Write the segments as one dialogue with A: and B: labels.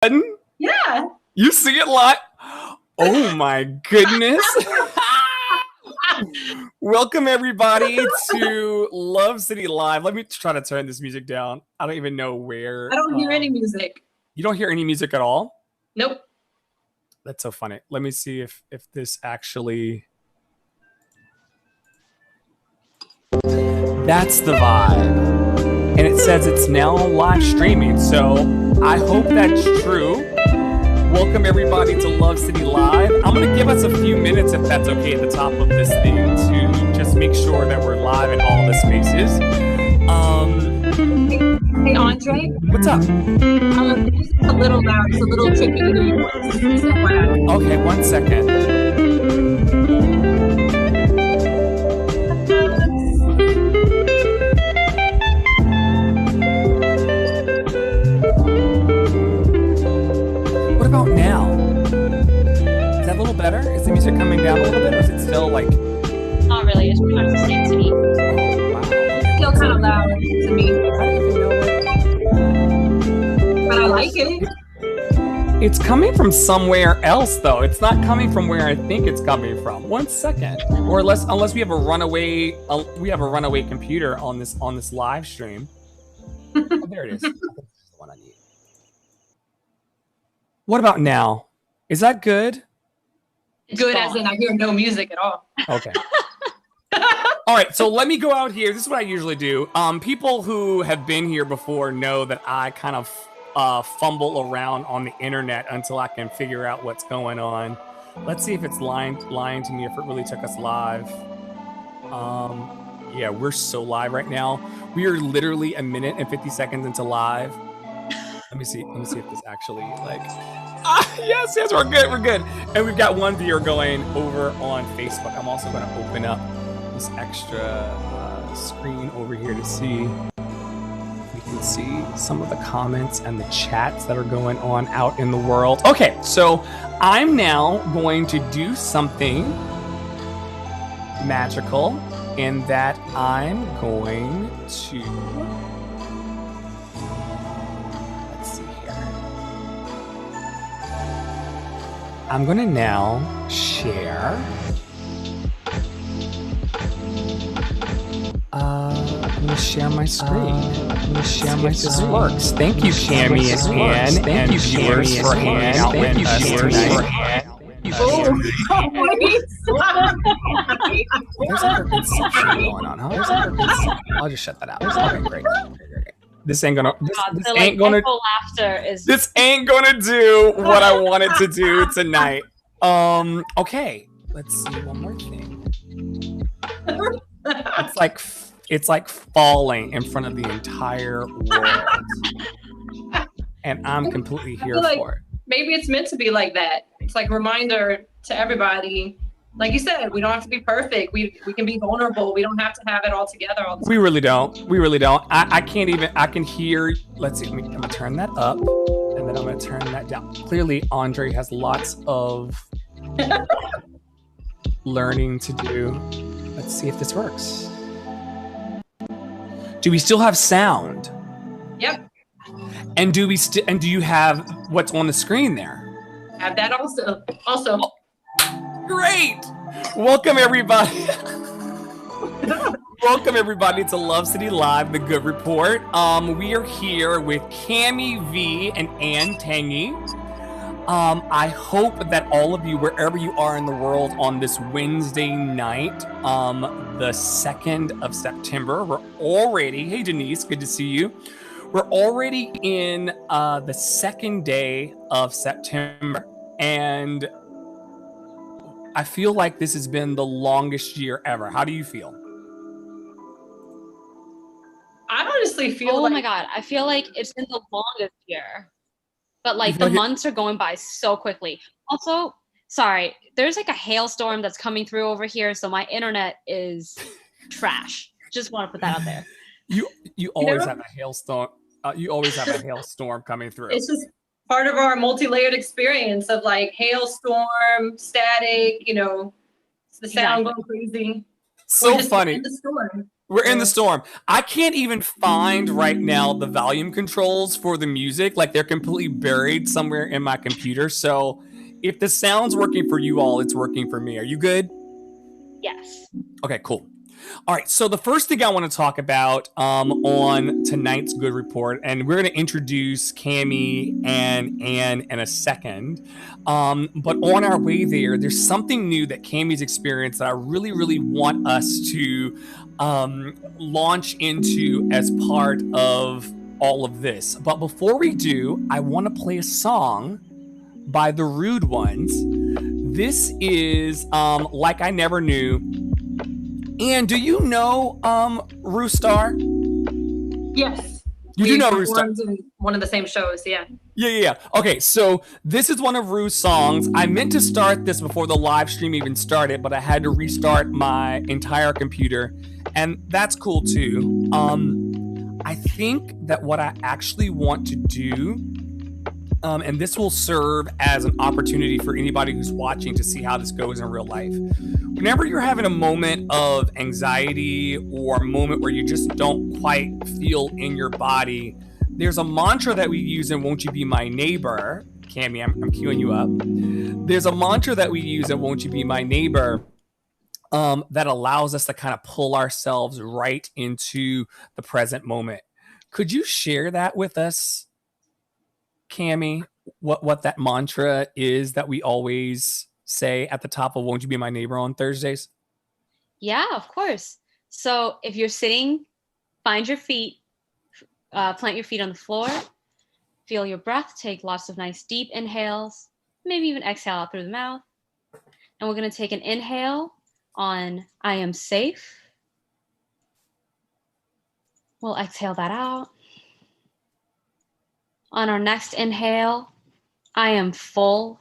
A: Yeah.
B: You see it live? Oh my goodness. Welcome everybody to Love City Live. Let me try to turn this music down. I don't even know where.
A: I don't hear any music.
B: You don't hear any music at all?
A: Nope.
B: That's so funny. Let me see if this actually... That's the vibe. And it says it's now live streaming. So I hope that's true. Welcome everybody to Love City Live. I'm going to give us a few minutes, if that's okay, at the top of this thing to just make sure that we're live in all the spaces.
A: Hey, Andre?
B: What's up?
A: The music's a little loud. It's a little tricky to hear your voice.
B: Okay, 1 second. What about now? Is that a little better? Is the music coming down a little bit, or is it still like...
C: Not really. It's pretty much the same to me.
B: Oh, wow.
A: It's still kind of loud to me.
B: I don't even know.
A: But I like it.
B: It's coming from somewhere else, though. It's not coming from where I think it's coming from. 1 second, or unless we have a runaway, computer on this live stream. Oh, there it is. I think this is the one I need. What about now? Is that good?
A: Good as in I hear no music at all.
B: Okay. All right, so let me go out here. This is what I usually do. People who have been here before know that I kind of fumble around on the internet until I can figure out what's going on. Let's see if it's lying to me, if it really took us live. Yeah, we're so live right now. We are literally 1 minute and 50 seconds into live. Let me see if this actually yes, we're good. And we've got one viewer going over on Facebook. I'm also going to open up this extra screen over here to see if we can see some of the comments and the chats that are going on out in the world. Okay, so I'm now going to do something magical in that I'm going to... I'm going to now share. I'm going to share my screen. I'm going to share my screen. This works. Thank you, Cammy and Ann. Thank you, viewers, for hanging out with us tonight. There's like a consumption going on, huh? I'll just shut that out. Okay, great. This ain't gonna. This ain't gonna.
C: Laughter is.
B: This ain't gonna do what I want it to do tonight. Okay. Let's see one more thing. It's like falling in front of the entire world, and I'm completely here for it.
A: Maybe it's meant to be like that. It's like a reminder to everybody. Like you said, we don't have to be perfect. We can be vulnerable. We don't have to have it all together all the time.
B: We really don't. I can't even, I can hear, let's see, I'm going to turn that up, and then I'm going to turn that down. Clearly, Andre has lots of learning to do. Let's see if this works. Do we still have sound?
A: Yep.
B: And do you have what's on the screen there?
A: Have that also. Oh.
B: Great! Welcome everybody. Welcome everybody to Love City Live, the Good Report. We are here with Cammy V and Ann Tangy. I hope that all of you, wherever you are in the world, on this Wednesday night, the 2nd of September, we're already, hey Denise, good to see you. We're already in the 2nd day of September, and I feel like this has been the longest year ever. How do you feel?
A: I honestly feel
C: my God. I feel like it's been the longest year. But like the months are going by so quickly. Also, sorry, there's like a hailstorm that's coming through over here, so my internet is trash. Just want to put that out there.
B: You always have a hailstorm. You always have a hailstorm coming through.
A: It's just part of our multi-layered experience of like hailstorm, static, the sound going crazy.
B: So funny.
A: The storm.
B: We're in the storm. I can't even find right now the volume controls for the music. Like they're completely buried somewhere in my computer. So if the sound's working for you all, it's working for me. Are you good?
C: Yes.
B: Okay, cool. All right, so the first thing I want to talk about on tonight's Good Report, and we're going to introduce Cammie and Ann in a second, but on our way there, there's something new that Cammie's experienced that I really, really want us to launch into as part of all of this. But before we do, I want to play a song by the Rude Ones. This is Like I Never Knew. And do you know Roostar?
A: Yes.
B: You do know Roostar.
A: In one of the same shows, yeah.
B: Yeah. Okay, so this is one of Rue's songs. I meant to start this before the live stream even started, but I had to restart my entire computer, and that's cool too. I think that what I actually want to do, and this will serve as an opportunity for anybody who's watching to see how this goes in real life. Whenever you're having a moment of anxiety or a moment where you just don't quite feel in your body, there's a mantra that we use in Won't You Be My Neighbor. Cammie, I'm queuing you up. There's a mantra that we use in Won't You Be My Neighbor that allows us to kind of pull ourselves right into the present moment. Could you share that with us, Cammie, what that mantra is that we always say at the top of Won't You Be My Neighbor on Thursdays?
C: Yeah, of course. So if you're sitting, find your feet, plant your feet on the floor, feel your breath, take lots of nice deep inhales, maybe even exhale out through the mouth. And we're going to take an inhale on I am safe. We'll exhale that out. On our next inhale, I am full.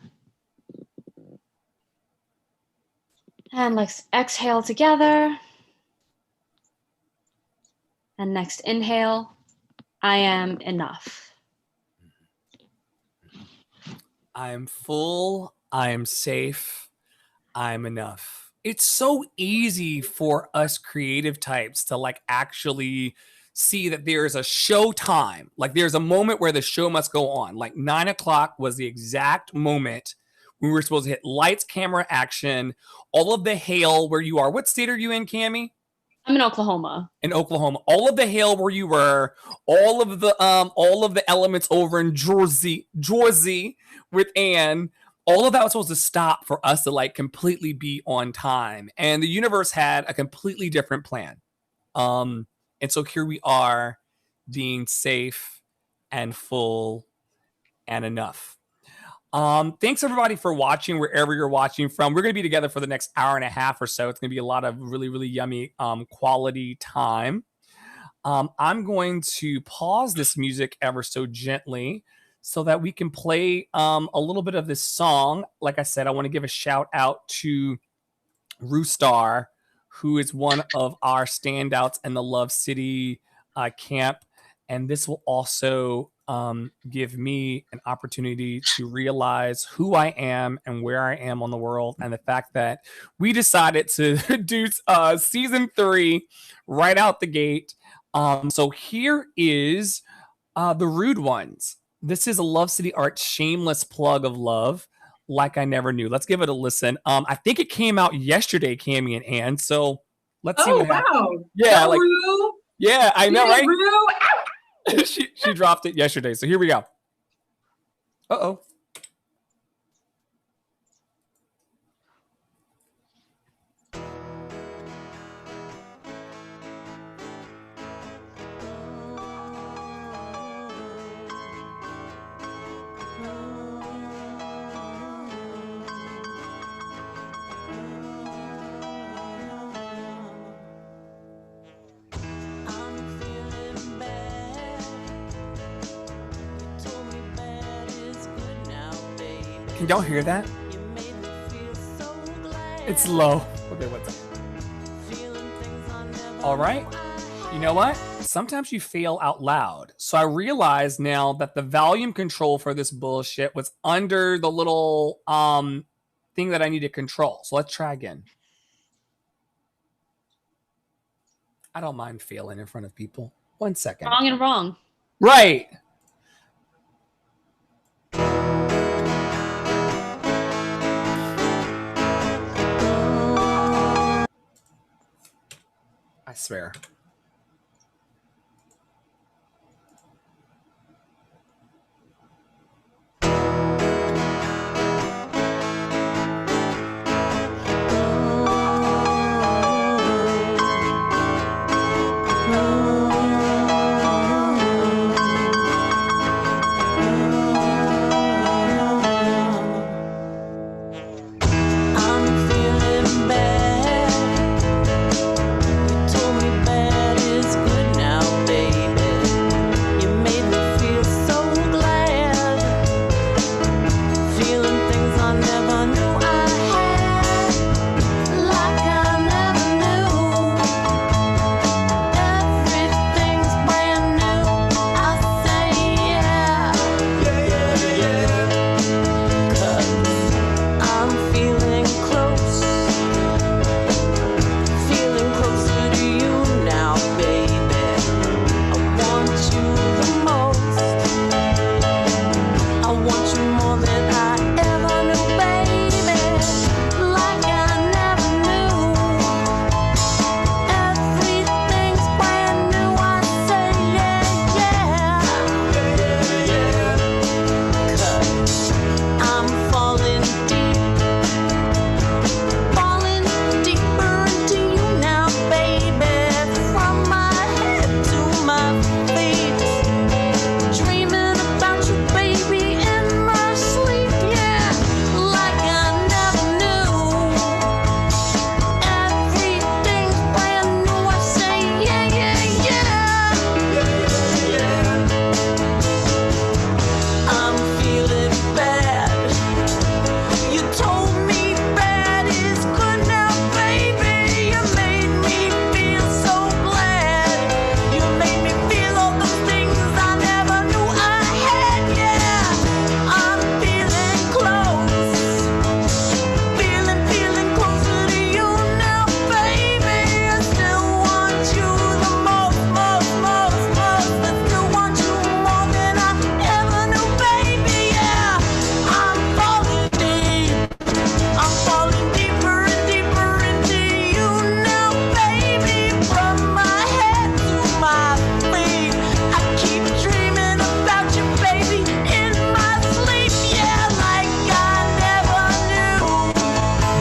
C: And let's exhale together. And next inhale, I am enough.
B: I am full. I am safe. I'm enough. It's so easy for us creative types to like actually see that there is a show time. Like there's a moment where the show must go on. Like 9 o'clock was the exact moment we were supposed to hit lights, camera, action, all of the hail where you are. What state are you in, Cammie?
C: I'm in Oklahoma.
B: In Oklahoma. All of the hail where you were, all of the elements over in Jersey with Ann. All of that was supposed to stop for us to like completely be on time. And the universe had a completely different plan. And so here we are being safe and full and enough. Thanks everybody for watching wherever you're watching from. We're going to be together for the next hour and a half or so. It's going to be a lot of really, really yummy quality time. I'm going to pause this music ever so gently so that we can play a little bit of this song. Like I said, I want to give a shout out to Roostar, who is one of our standouts in the Love City camp. And this will also give me an opportunity to realize who I am and where I am on the world. And the fact that we decided to do season 3 right out the gate. So here is the Rude Ones. This is a Love City Art shameless plug of love. Like I Never Knew. Let's give it a listen. I think it came out yesterday, Cammie and Ann. So let's see what happens.
A: Wow.
B: Yeah,
A: Go
B: like
A: Rue.
B: yeah, I know, right?
A: Rue.
B: she dropped it yesterday. So here we go. Uh-oh. Can y'all hear that? It's low. Okay, what's up? All right. You know what? Sometimes you fail out loud. So I realize now that the volume control for this bullshit was under the little thing that I need to control. So let's try again. I don't mind failing in front of people. 1 second.
C: Wrong and wrong.
B: Right. I swear.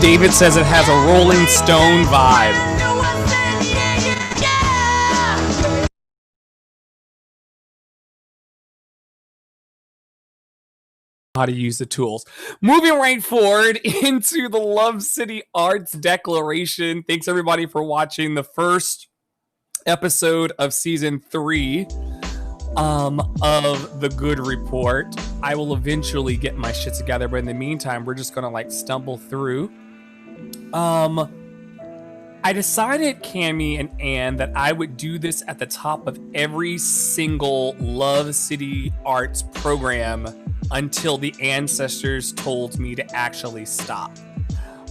B: David says it has a Rolling Stone vibe. How to use the tools. Moving right forward into the Love City Arts Declaration. Thanks everybody for watching the first episode of season 3 of The Good Report. I will eventually get my shit together, but in the meantime, we're just gonna like stumble through. I decided, Cammie and Ann, that I would do this at the top of every single Love City Arts program until the ancestors told me to actually stop.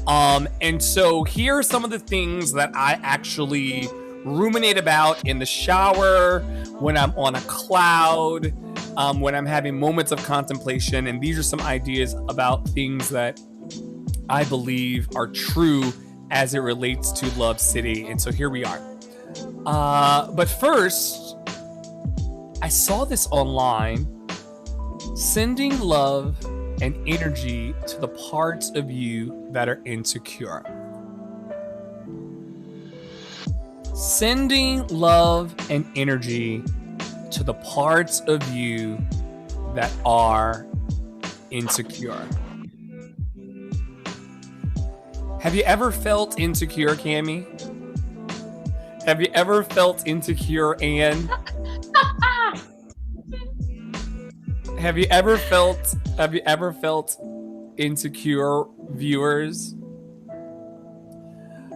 B: And so here are some of the things that I actually ruminate about in the shower, when I'm on a cloud, when I'm having moments of contemplation. And these are some ideas about things that I believe are true as it relates to Love City. And so here we are. But first, I saw this online. Sending love and energy to the parts of you that are insecure. Sending love and energy to the parts of you that are insecure. Have you ever felt insecure, Cammie? Have you ever felt insecure, Ann? Have you ever felt insecure, viewers?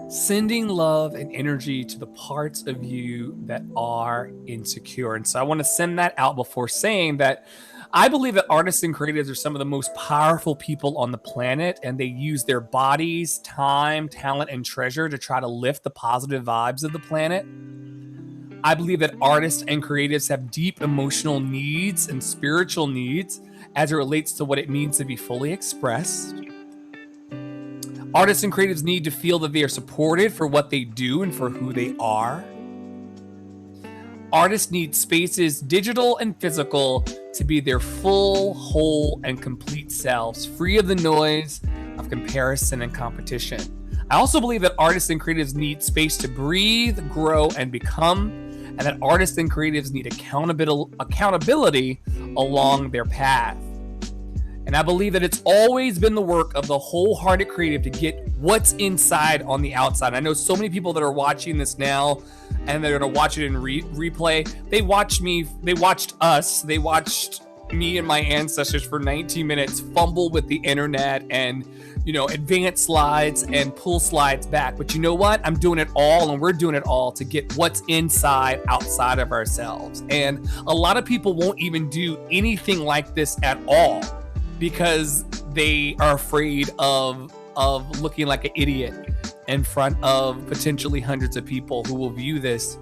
B: Sending love and energy to the parts of you that are insecure. And so I want to send that out before saying that I believe that artists and creatives are some of the most powerful people on the planet, and they use their bodies, time, talent, and treasure to try to lift the positive vibes of the planet. I believe that artists and creatives have deep emotional needs and spiritual needs as it relates to what it means to be fully expressed. Artists and creatives need to feel that they are supported for what they do and for who they are. Artists need spaces, digital and physical, to be their full, whole, and complete selves, free of the noise of comparison and competition. I also believe that artists and creatives need space to breathe, grow, and become, and that artists and creatives need accountability along their path. And I believe that it's always been the work of the wholehearted creative to get what's inside on the outside. I know so many people that are watching this now and they're going to watch it in replay. They watched me and my ancestors for 19 minutes fumble with the internet and, advance slides and pull slides back. But you know what? I'm doing it all, and we're doing it all to get what's outside of ourselves. And a lot of people won't even do anything like this at all, because they are afraid of looking like an idiot in front of potentially hundreds of people who will view this.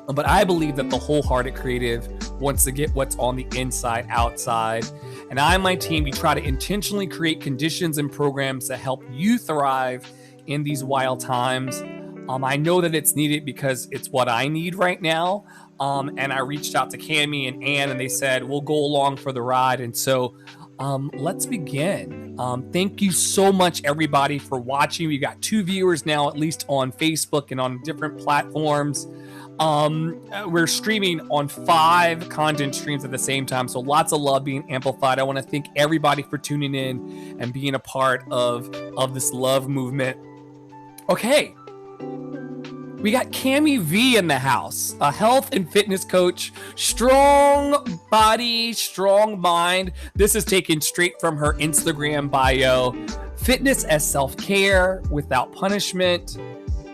B: But I believe that the wholehearted creative wants to get what's on the inside outside. And I and my team, we try to intentionally create conditions and programs to help you thrive in these wild times. I know that it's needed because it's what I need right now. And I reached out to Cami and Ann, and they said, we'll go along for the ride. And so let's begin. Thank you so much, everybody, for watching. We got 2 viewers now, at least on Facebook and on different platforms. We're streaming on 5 content streams at the same time, so lots of love being amplified. I want to thank everybody for tuning in and being a part of this love movement. Okay. We got Cami V in the house, a health and fitness coach, strong body, strong mind. This is taken straight from her Instagram bio. Fitness as self-care without punishment,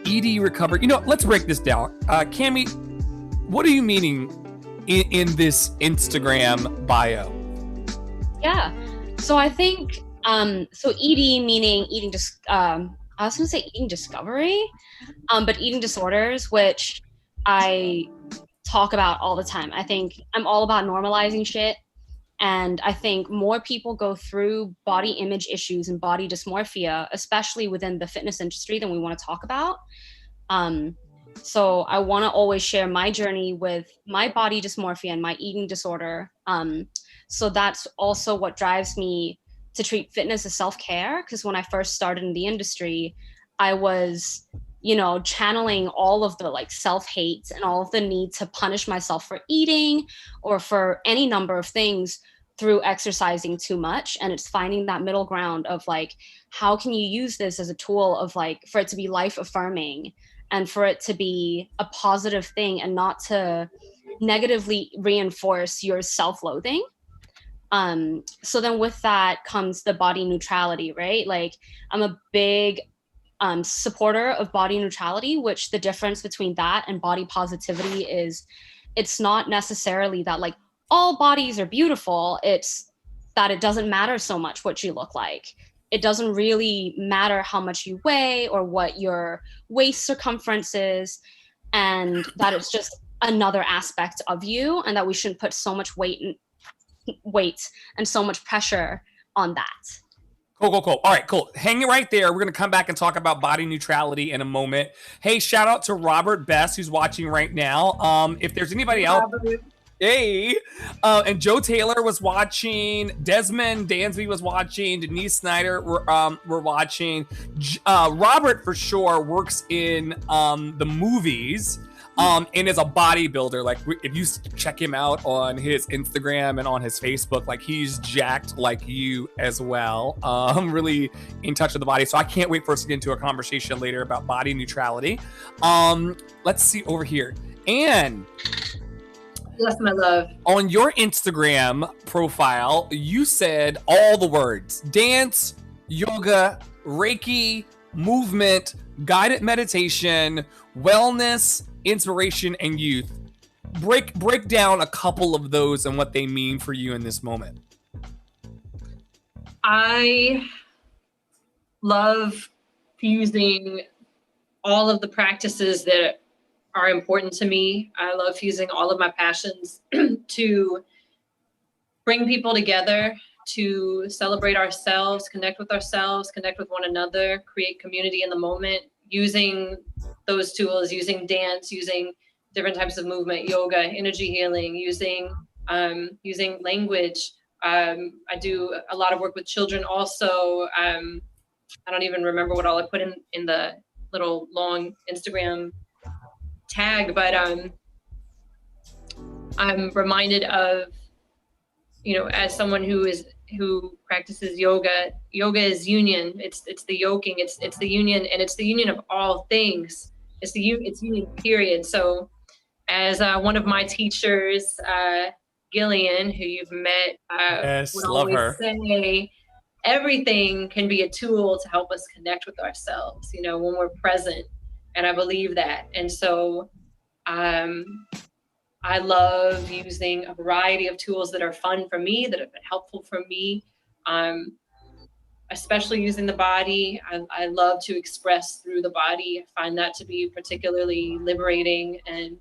B: ED recovery. Let's break this down. Cami, what are you meaning in this Instagram bio?
C: Yeah. So I think, so ED meaning eating, just, I was going to say eating discovery, but eating disorders, which I talk about all the time. I think I'm all about normalizing shit. And I think more people go through body image issues and body dysmorphia, especially within the fitness industry, than we want to talk about. So I want to always share my journey with my body dysmorphia and my eating disorder. So that's also what drives me to treat fitness as self-care, because when I first started in the industry, I was, channeling all of the self-hate and all of the need to punish myself for eating or for any number of things through exercising too much. And it's finding that middle ground of how can you use this as a tool of for it to be life affirming and for it to be a positive thing and not to negatively reinforce your self-loathing. So then with that comes the body neutrality, right? I'm a big supporter of body neutrality, which the difference between that and body positivity is it's not necessarily that all bodies are beautiful. It's that it doesn't matter so much what you look like. It doesn't really matter how much you weigh or what your waist circumference is, and that it's just another aspect of you, and that we shouldn't put so much weight and so much pressure on that.
B: Cool. All right, cool. Hang it right there. We're going to come back and talk about body neutrality in a moment. Hey, shout out to Robert Best, who's watching right now. If there's anybody else. Hey. And Joe Taylor was watching. Desmond Dansby was watching. Denise Snyder were watching. Robert, for sure, works in the movies. And is a bodybuilder. If you check him out on his Instagram and on his Facebook, he's jacked like you as well. I'm really in touch with the body. So I can't wait for us to get into a conversation later about body neutrality. Let's see over here. Anne.
A: Yes, my love.
B: On your Instagram profile, you said all the words: dance, yoga, Reiki, movement, guided meditation, wellness, inspiration, and youth. Break down a couple of those and what they mean for you in this moment.
A: I love fusing all of the practices that are important to me. I love fusing all of my passions to bring people together, to celebrate ourselves, connect with one another, create community in the moment, using those tools, using dance, using different types of movement, yoga, energy healing, using language. I do a lot of work with children also. I don't even remember what all I put in the little long Instagram tag, but I'm reminded of, as someone who practices yoga is union. It's the yoking, it's the union, and it's the union of all things. It's union, period. So as one of my teachers, Gillian, who you've met,
B: yes,
A: would
B: love
A: always
B: her.
A: say, everything can be a tool to help us connect with ourselves, when we're present. And I believe that. And so I love using a variety of tools that are fun for me, that have been helpful for me, especially using the body. I love to express through the body. I find that to be particularly liberating, and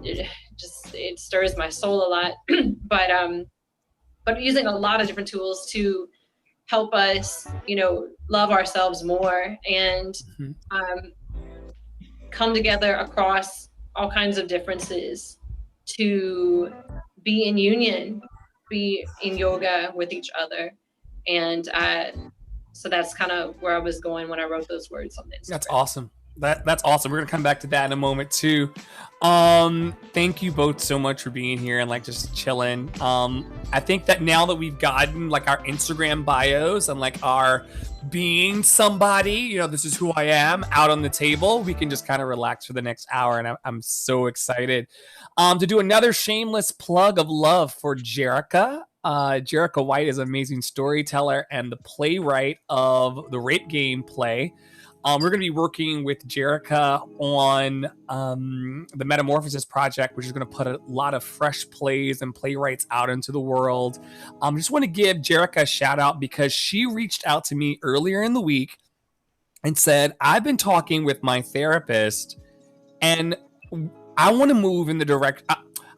A: it stirs my soul a lot. But using a lot of different tools to help us, love ourselves more, and come together across all kinds of differences to be in union, be in yoga with each other. And so that's kind of where I was going when I wrote those words on this.
B: That's awesome. That's awesome. We're gonna come back to that in a moment too. Thank you both so much for being here and just chilling. I think that now that we've gotten our Instagram bios and our being somebody, this is who I am out on the table, we can just kind of relax for the next hour. And I'm so excited to do another shameless plug of love for Jerica. Jerica White is an amazing storyteller and the playwright of the Rape Game play. We're going to be working with Jerica on the Metamorphosis Project, which is going to put a lot of fresh plays and playwrights out into the world. I just want to give Jerica a shout out because she reached out to me earlier in the week and said, I've been talking with my therapist and I want to move in the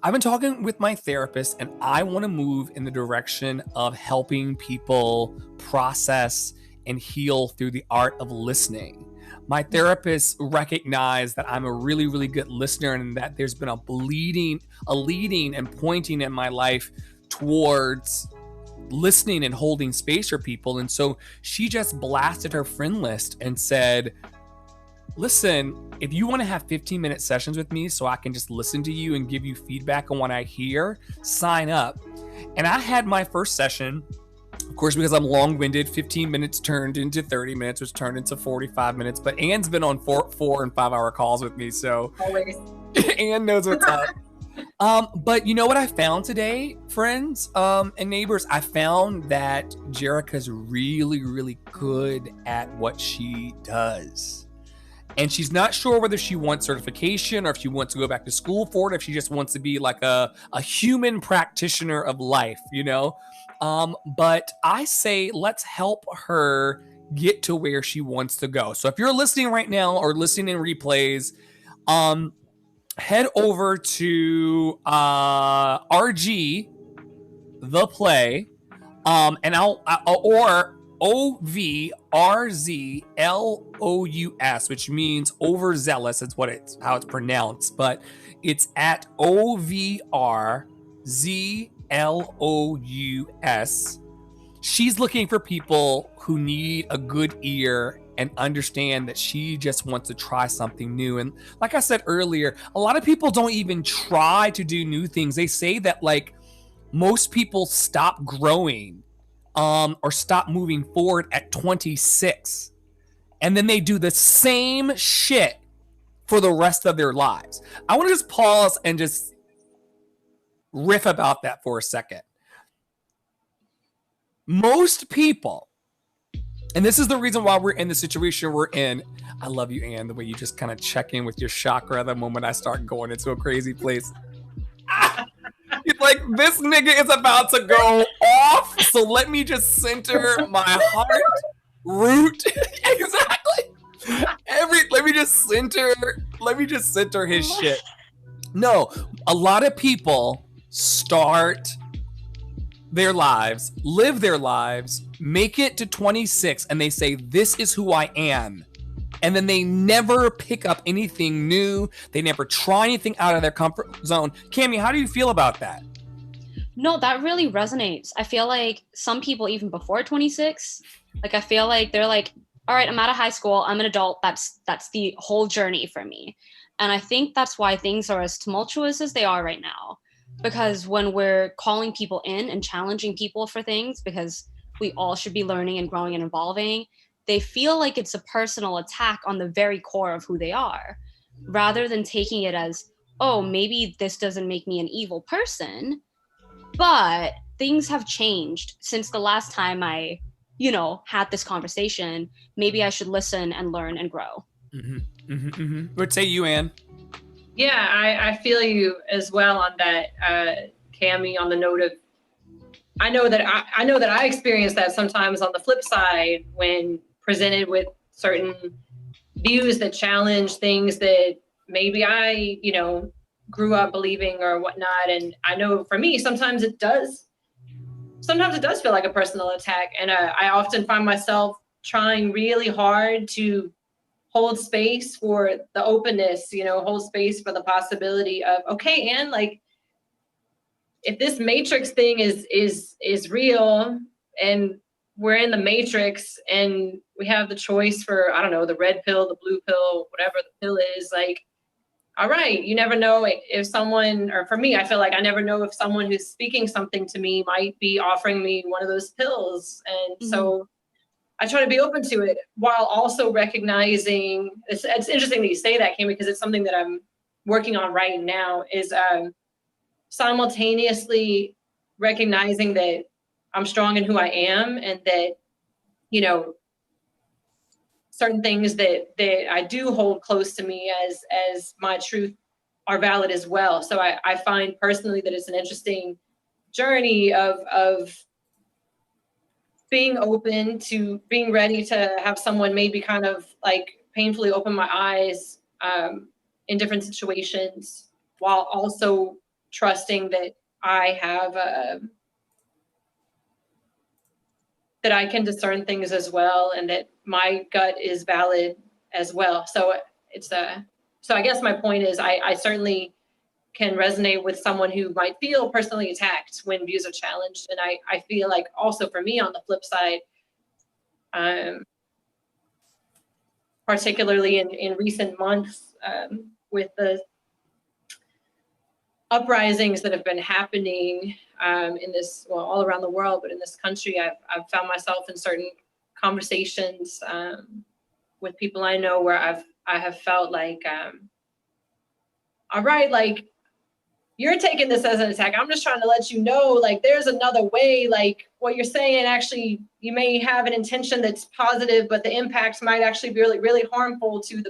B: I've been talking with my therapist and I want to move in the direction of helping people process and heal through the art of listening. My therapist recognized that I'm a really, really good listener and that there's been a leading and pointing in my life towards listening and holding space for people. And so she just blasted her friend list and said, listen, if you want to have 15-minute sessions with me so I can just listen to you and give you feedback on what I hear, sign up. And I had my first session. Of course, because I'm long-winded, 15 minutes turned into 30 minutes, which turned into 45 minutes. But Anne's been on 4 and 5 hour calls with me, so
A: always.
B: Anne knows what's up. But you know what I found today, friends and neighbors? I found that Jerica's really, really good at what she does. And she's not sure whether she wants certification or if she wants to go back to school for it, if she just wants to be a human practitioner of life, But I say let's help her get to where she wants to go. So if you're listening right now or listening in replays, head over to RG the play, and or OVRZLOUS, which means overzealous. It's how it's pronounced, but it's at OVRZLOUS. She's looking for people who need a good ear and understand that she just wants to try something new. And like I said earlier, a lot of people don't even try to do new things. They say that most people stop growing or stop moving forward at 26. And then they do the same shit for the rest of their lives. I want to just pause and just riff about that for a second. Most people, and this is the reason why we're in the situation we're in. I love you, Anne, the way you just kind of check in with your chakra the moment I start going into a crazy place. It's like, this nigga is about to go off, so let me just center my heart, root, exactly. Let me just center Let me just center his shit. No, a lot of people start their lives, live their lives, make it to 26, and they say, this is who I am. And then they never pick up anything new. They never try anything out of their comfort zone. Cammie, how do you feel about that?
C: No, that really resonates. I feel like some people, even before 26, like I feel like they're like, all right, I'm out of high school, I'm an adult. That's the whole journey for me. And I think that's why things are as tumultuous as they are right now. Because when we're calling people in and challenging people for things, because we all should be learning and growing and evolving, they feel like it's a personal attack on the very core of who they are, rather than taking it as, oh, maybe this doesn't make me an evil person, but things have changed since the last time I, had this conversation. Maybe I should listen and learn and grow.
B: What say you, Anne?
A: Yeah, I feel you as well on that, Cammie, on the note of, I know that I experience that sometimes on the flip side when presented with certain views that challenge things that maybe I, grew up believing or whatnot. And I know for me, sometimes it does feel like a personal attack. And I often find myself trying really hard to hold space for the openness, hold space for the possibility of, okay, Anne, like, if this matrix thing is real and we're in the matrix and we have the choice for, I don't know, the red pill, the blue pill, whatever the pill is, like, all right, you never know if someone, or for me, I feel like I never know if someone who's speaking something to me might be offering me one of those pills. And so I try to be open to it while also recognizing, it's interesting that you say that, Kim, because it's something that I'm working on right now, is simultaneously recognizing that I'm strong in who I am, and that, certain things that I do hold close to me as my truth are valid as well. So I find personally that it's an interesting journey of being open to being ready to have someone maybe kind of like painfully open my eyes in different situations, while also trusting that I have that I can discern things as well, and that my gut is valid as well. So so I guess my point is I certainly can resonate with someone who might feel personally attacked when views are challenged. And I feel like also for me on the flip side, particularly in recent months, with the uprisings that have been happening in this, well, all around the world, but in this country, I've found myself in certain conversations with people I know where I have felt like, all right, like, you're taking this as an attack. I'm just trying to let you know, like, there's another way. Like, what you're saying, actually, you may have an intention that's positive, but the impacts might actually be really, really harmful to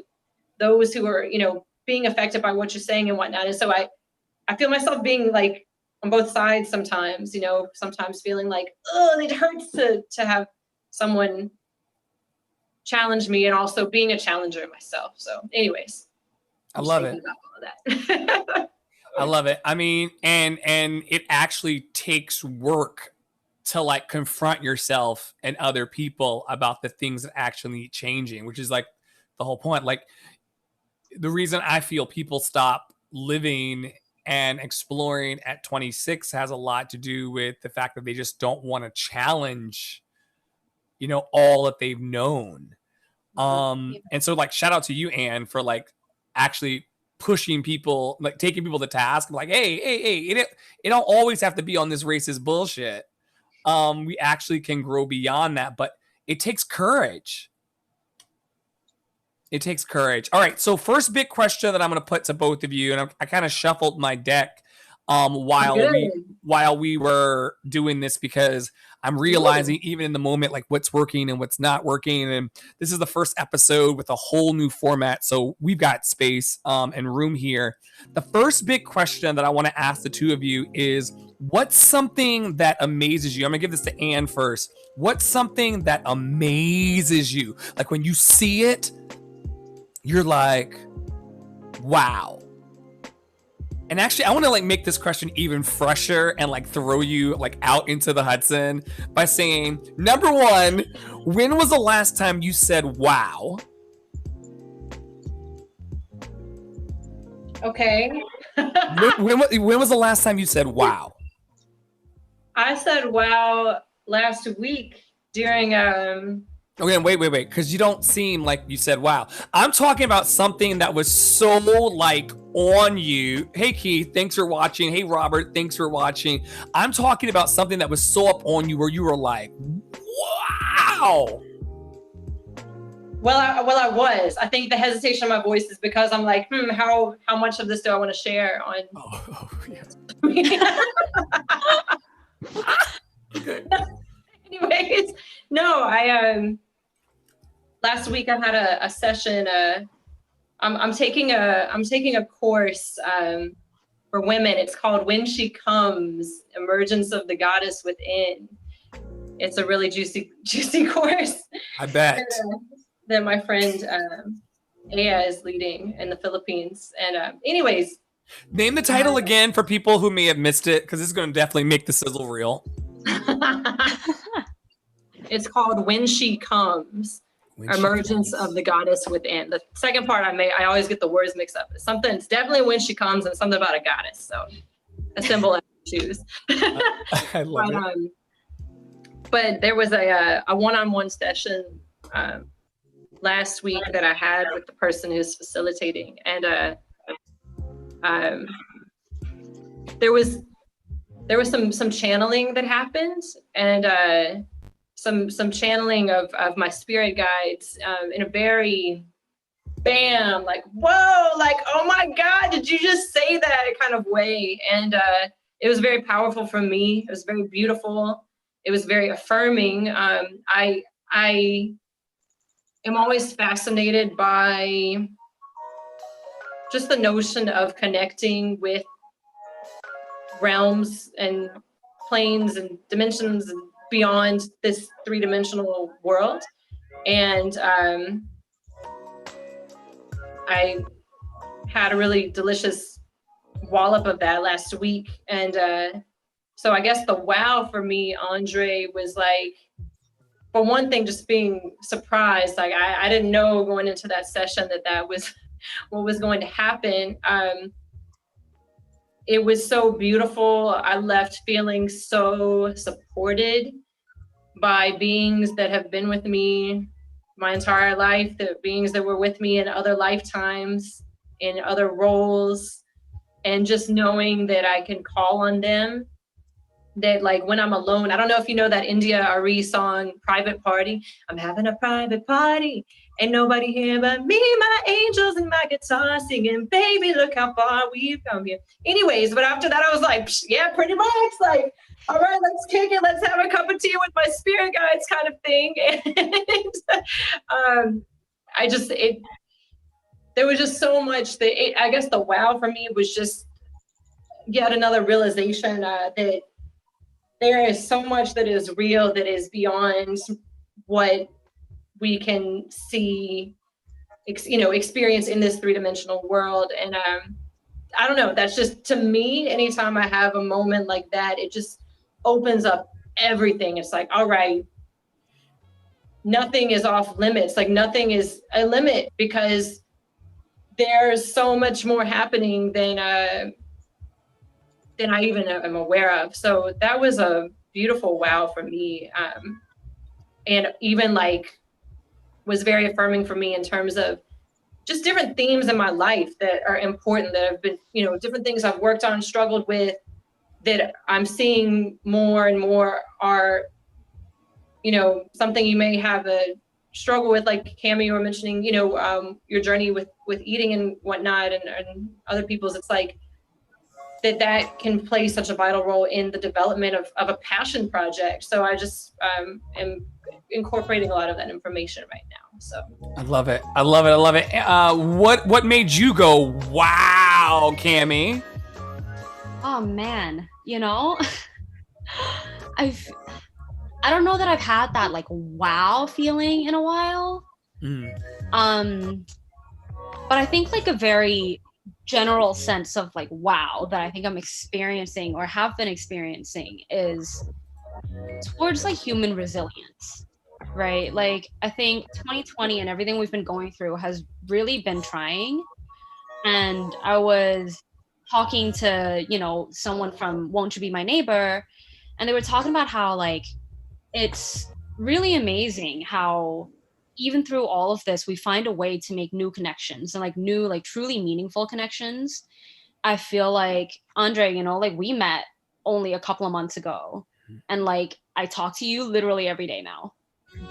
A: those who are, being affected by what you're saying and whatnot. And so I feel myself being like on both sides sometimes, sometimes feeling like, oh, it hurts to have someone challenge me, and also being a challenger myself. So anyways,
B: I love it.
A: About all of that.
B: I love it. I mean, and it actually takes work to like confront yourself and other people about the things that actually need changing, which is like the whole point. Like, the reason I feel people stop living and exploring at 26 has a lot to do with the fact that they just don't want to challenge, all that they've known. And so like, shout out to you, Anne, for like actually pushing people, like taking people to task, like, hey, it don't always have to be on this racist bullshit. We actually can grow beyond that, but it takes courage. It takes courage. All right. So first big question that I'm going to put to both of you, and I kind of shuffled my deck while we were doing this, because I'm realizing even in the moment, like, what's working and what's not working. And this is the first episode with a whole new format. So we've got space and room here. The first big question that I want to ask the two of you is, what's something that amazes you? I'm going to give this to Anne first. What's something that amazes you? Like, when you see it, you're like, wow. And actually, I want to like make this question even fresher and like throw you like out into the Hudson by saying, number one, when was the last time you said wow?
A: Okay.
B: when was the last time you said wow?
A: I said wow last week during
B: Okay, wait, because you don't seem like you said wow. I'm talking about something that was so like on you. Hey Keith, thanks for watching. Hey Robert, thanks for watching. I'm talking about something that was so up on you where you were like, wow.
A: Well, I was. I think the hesitation in my voice is because I'm like, how much of this do I want to share on?
B: Oh yes.
A: Okay. Anyways, no, I last week I had a session. I'm taking a course for women. It's called When She Comes: Emergence of the Goddess Within. It's a really juicy course.
B: I bet.
A: That my friend Aya is leading in the Philippines. And anyways.
B: Name the title again for people who may have missed it, because it's going to definitely make the sizzle reel.
A: It's called When She Comes: Emergence of the Goddess Within. The second part I always get the words mixed up. It's definitely when she comes and something about a goddess. So a symbol I choose.
B: I love it.
A: But there was a one-on-one session last week that I had with the person who's facilitating, and there was some channeling that happened, and some channeling of my spirit guides in a very bam, like whoa, like oh my God, did you just say that kind of way? And it was very powerful for me. It was very beautiful. It was very affirming. I am always fascinated by just the notion of connecting with realms and planes and dimensions and beyond this three-dimensional world. And I had a really delicious wallop of that last week. And so I guess the wow for me, Andre, was like, for one thing, just being surprised. Like I didn't know going into that session that was what was going to happen. It was so beautiful. I left feeling so supported by beings that have been with me my entire life, the beings that were with me in other lifetimes, in other roles, and just knowing that I can call on them. That like when I'm alone, I don't know if you know that India Ari song, Private Party. I'm having a private party. Ain't nobody here but me, my angels, and my guitar singing, baby, look how far we've come here. Anyways, but after that, I was like, yeah, pretty much. Like, all right, let's kick it. Let's have a cup of tea with my spirit guides kind of thing. And there was just so much that I guess the wow for me was just yet another realization that there is so much that is real, that is beyond what we can see, experience in this three-dimensional world. And I don't know, that's just, to me, anytime I have a moment like that, it just opens up everything. It's like, all right, nothing is off limits. Like nothing is a limit, because there's so much more happening than I even am aware of. So that was a beautiful wow for me. And even like was very affirming for me in terms of just different themes in my life that are important, that have been, different things I've worked on, struggled with, that I'm seeing more and more are, something you may have a struggle with, like Cami, you were mentioning, your journey with eating and whatnot, and other people's. It's like, that can play such a vital role in the development of a passion project. So I just am incorporating a lot of that information right now. So
B: I love it. What made you go, wow, Cami?
C: Oh man, I don't know that I've had that like wow feeling in a while. But I think like a very general sense of like wow that I think I'm experiencing or have been experiencing is towards like human resilience, right? Like I think 2020 and everything we've been going through has really been trying. And I was talking to, you know, someone from Won't You Be My Neighbor, and they were talking about how like it's really amazing how even through all of this we find a way to make new connections and like new like truly meaningful connections. I feel like Andre, you know, like we met only a couple of months ago, and like I talk to you literally every day now.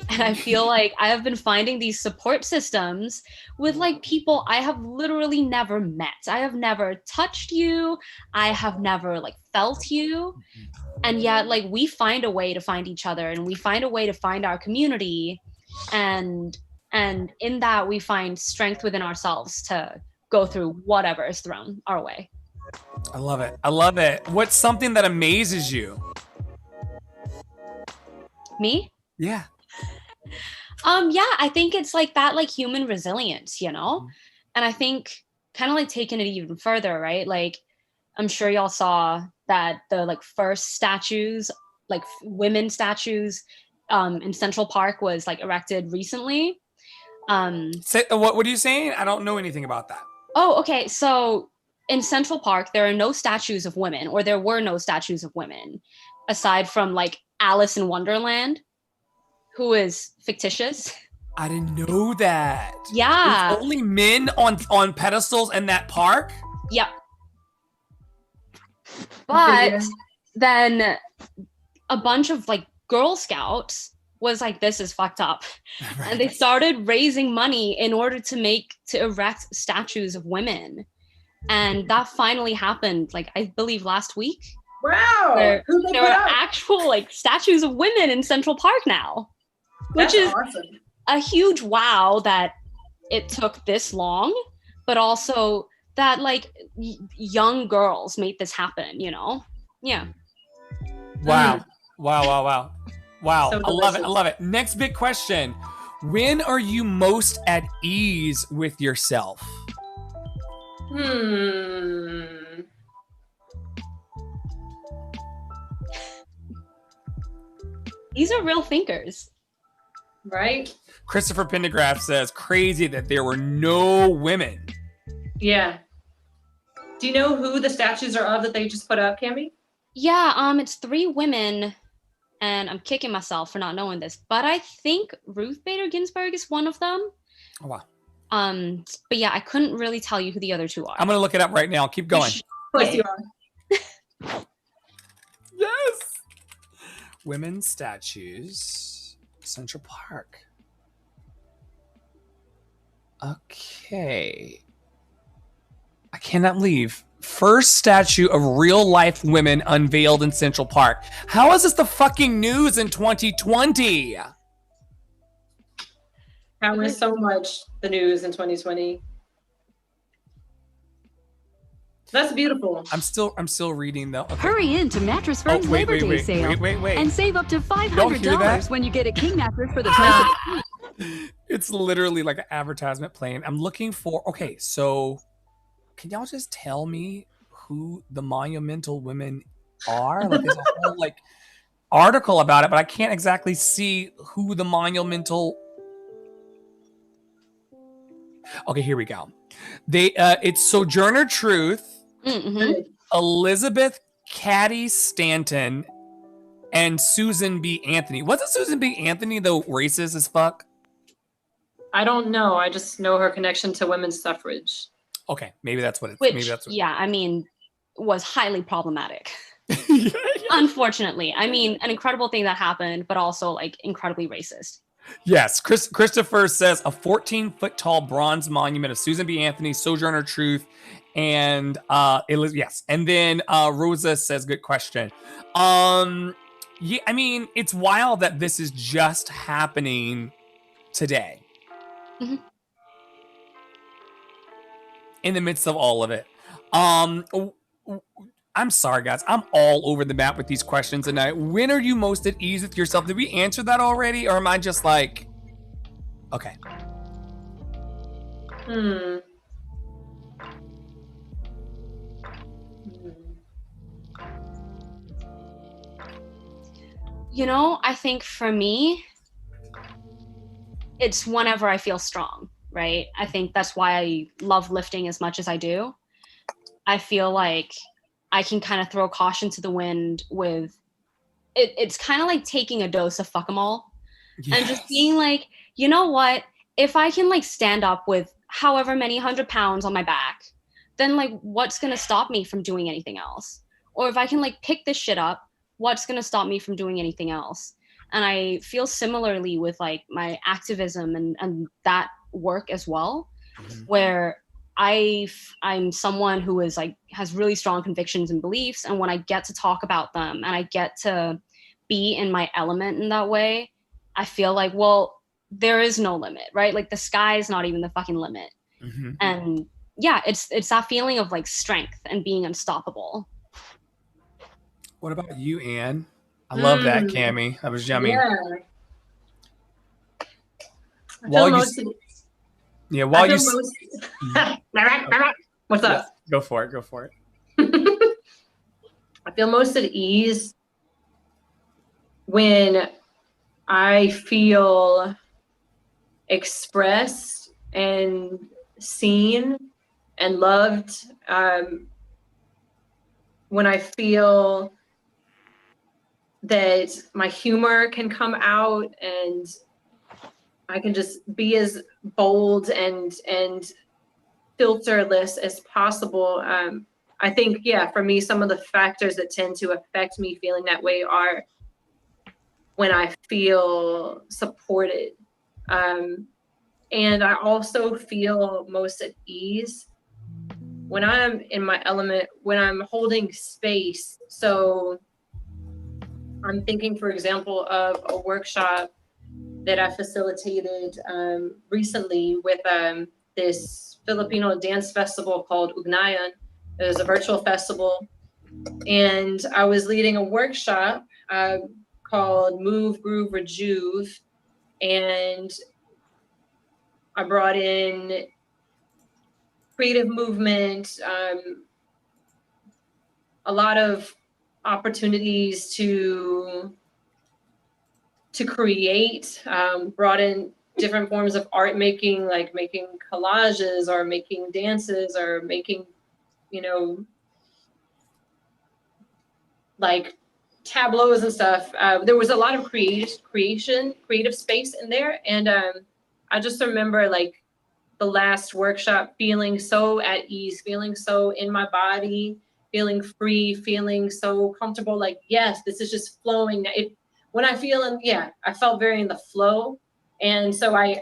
C: And I feel like I have been finding these support systems with like people I have literally never met. I have never touched you. I have never like felt you. And yet like we find a way to find each other, and we find a way to find our community. And in that we find strength within ourselves to go through whatever is thrown our way.
B: I love it. I love it. What's something that amazes you?
C: Me?
B: Yeah.
C: Yeah, I think it's like that, like human resilience, you know? And I think kind of like taking it even further, right? Like, I'm sure y'all saw that the like first statues, like women statues in Central Park was like erected recently.
B: What are you saying? I don't know anything about that.
C: Oh, okay. So in Central Park, there are no statues of women, or there were no statues of women, aside from like Alice in Wonderland, who is fictitious.
B: I didn't know that.
C: Yeah.
B: There's only men on pedestals in that park?
C: Yep. But then a bunch of like Girl Scouts was like, this is fucked up. Right. And they started raising money in order to erect statues of women. And that finally happened, like, I believe last week.
D: Wow.
C: There are actual like statues of women in Central Park now. Which is awesome. A huge wow that it took this long, but also that like young girls made this happen, you know? Yeah.
B: Wow. Wow.
A: So
B: I love it. I love it. Next big question. When are you most at ease with yourself?
C: These are real thinkers.
A: Right?
B: Christopher Pendergraft says, crazy that there were no women.
A: Yeah. Do you know who the statues are of that they just put up, Cami?
C: Yeah, it's 3 women, and I'm kicking myself for not knowing this, but I think Ruth Bader Ginsburg is one of them.
B: Oh, wow.
C: But yeah, I couldn't really tell you who the other 2 are.
B: I'm going to look it up right now. Keep going.
A: Of course you are.
B: Yes. Women's statues, Central Park. Okay. I cannot leave. First statue of real life women unveiled in Central Park. How is this the fucking news in 2020?
A: That was so much the news in 2020. That's beautiful.
B: I'm still reading though. Okay.
E: Hurry in to Mattress Firm's Labor Day sale and save up to $500 when you get a king mattress for the price of...
B: It's literally like an advertisement playing. I'm looking for, okay, so can y'all just tell me who the monumental women are? Like there's a whole like article about it, but I can't exactly see who the monumental. Okay, here we go. It's Sojourner Truth, Elizabeth Cady Stanton, and Susan B. Anthony. Wasn't Susan B. Anthony though racist as fuck?
A: I don't know. I just know her connection to women's suffrage.
B: Okay, maybe that's what it's.
C: Which,
B: maybe that's what
C: yeah, I mean, was highly problematic. Unfortunately, I mean, an incredible thing that happened, but also like incredibly racist.
B: Yes, Christopher says a 14-foot tall bronze monument of Susan B. Anthony, Sojourner Truth, and yes. And then Rosa says, good question. Yeah, I mean, it's wild that this is just happening today.
C: Mm-hmm.
B: In the midst of all of it. I'm sorry, guys. I'm all over the map with these questions tonight. When are you most at ease with yourself? Did we answer that already? Or am I just like, okay.
C: I think for me, it's whenever I feel strong, right? I think that's why I love lifting as much as I do. I feel like I can kind of throw caution to the wind with it. It's kind of like taking a dose of fuck 'em all. Yes. And just being like, you know what? If I can like stand up with however many 100 pounds on my back, then like what's going to stop me from doing anything else? Or if I can like pick this shit up, what's going to stop me from doing anything else? And I feel similarly with like my activism and that work as well, where I'm someone who is like has really strong convictions and beliefs, and when I get to talk about them and I get to be in my element in that way, I feel like, well, there is no limit, right? Like the sky is not even the fucking limit. And yeah, it's that feeling of like strength and being unstoppable.
B: What about you, Anne? I love that, Cammie. That was yummy.
A: Yeah. What's up?
B: Go for it.
A: I feel most at ease when I feel expressed and seen and loved. When I feel that my humor can come out and I can just be as bold and filterless as possible. I think, for me, some of the factors that tend to affect me feeling that way are when I feel supported. And I also feel most at ease when I'm in my element, when I'm holding space. So I'm thinking, for example, of a workshop that I facilitated recently with this Filipino dance festival called Ugnayan. It was a virtual festival. And I was leading a workshop called Move, Groove, Rejuve. And I brought in creative movement, a lot of opportunities to create, brought in different forms of art making, like making collages or making dances or making, like tableaus and stuff. There was a lot of creative space in there. And I just remember like the last workshop feeling so at ease, feeling so in my body, feeling free, feeling so comfortable. Like, yes, this is just flowing. When I feel I felt very in the flow. And so I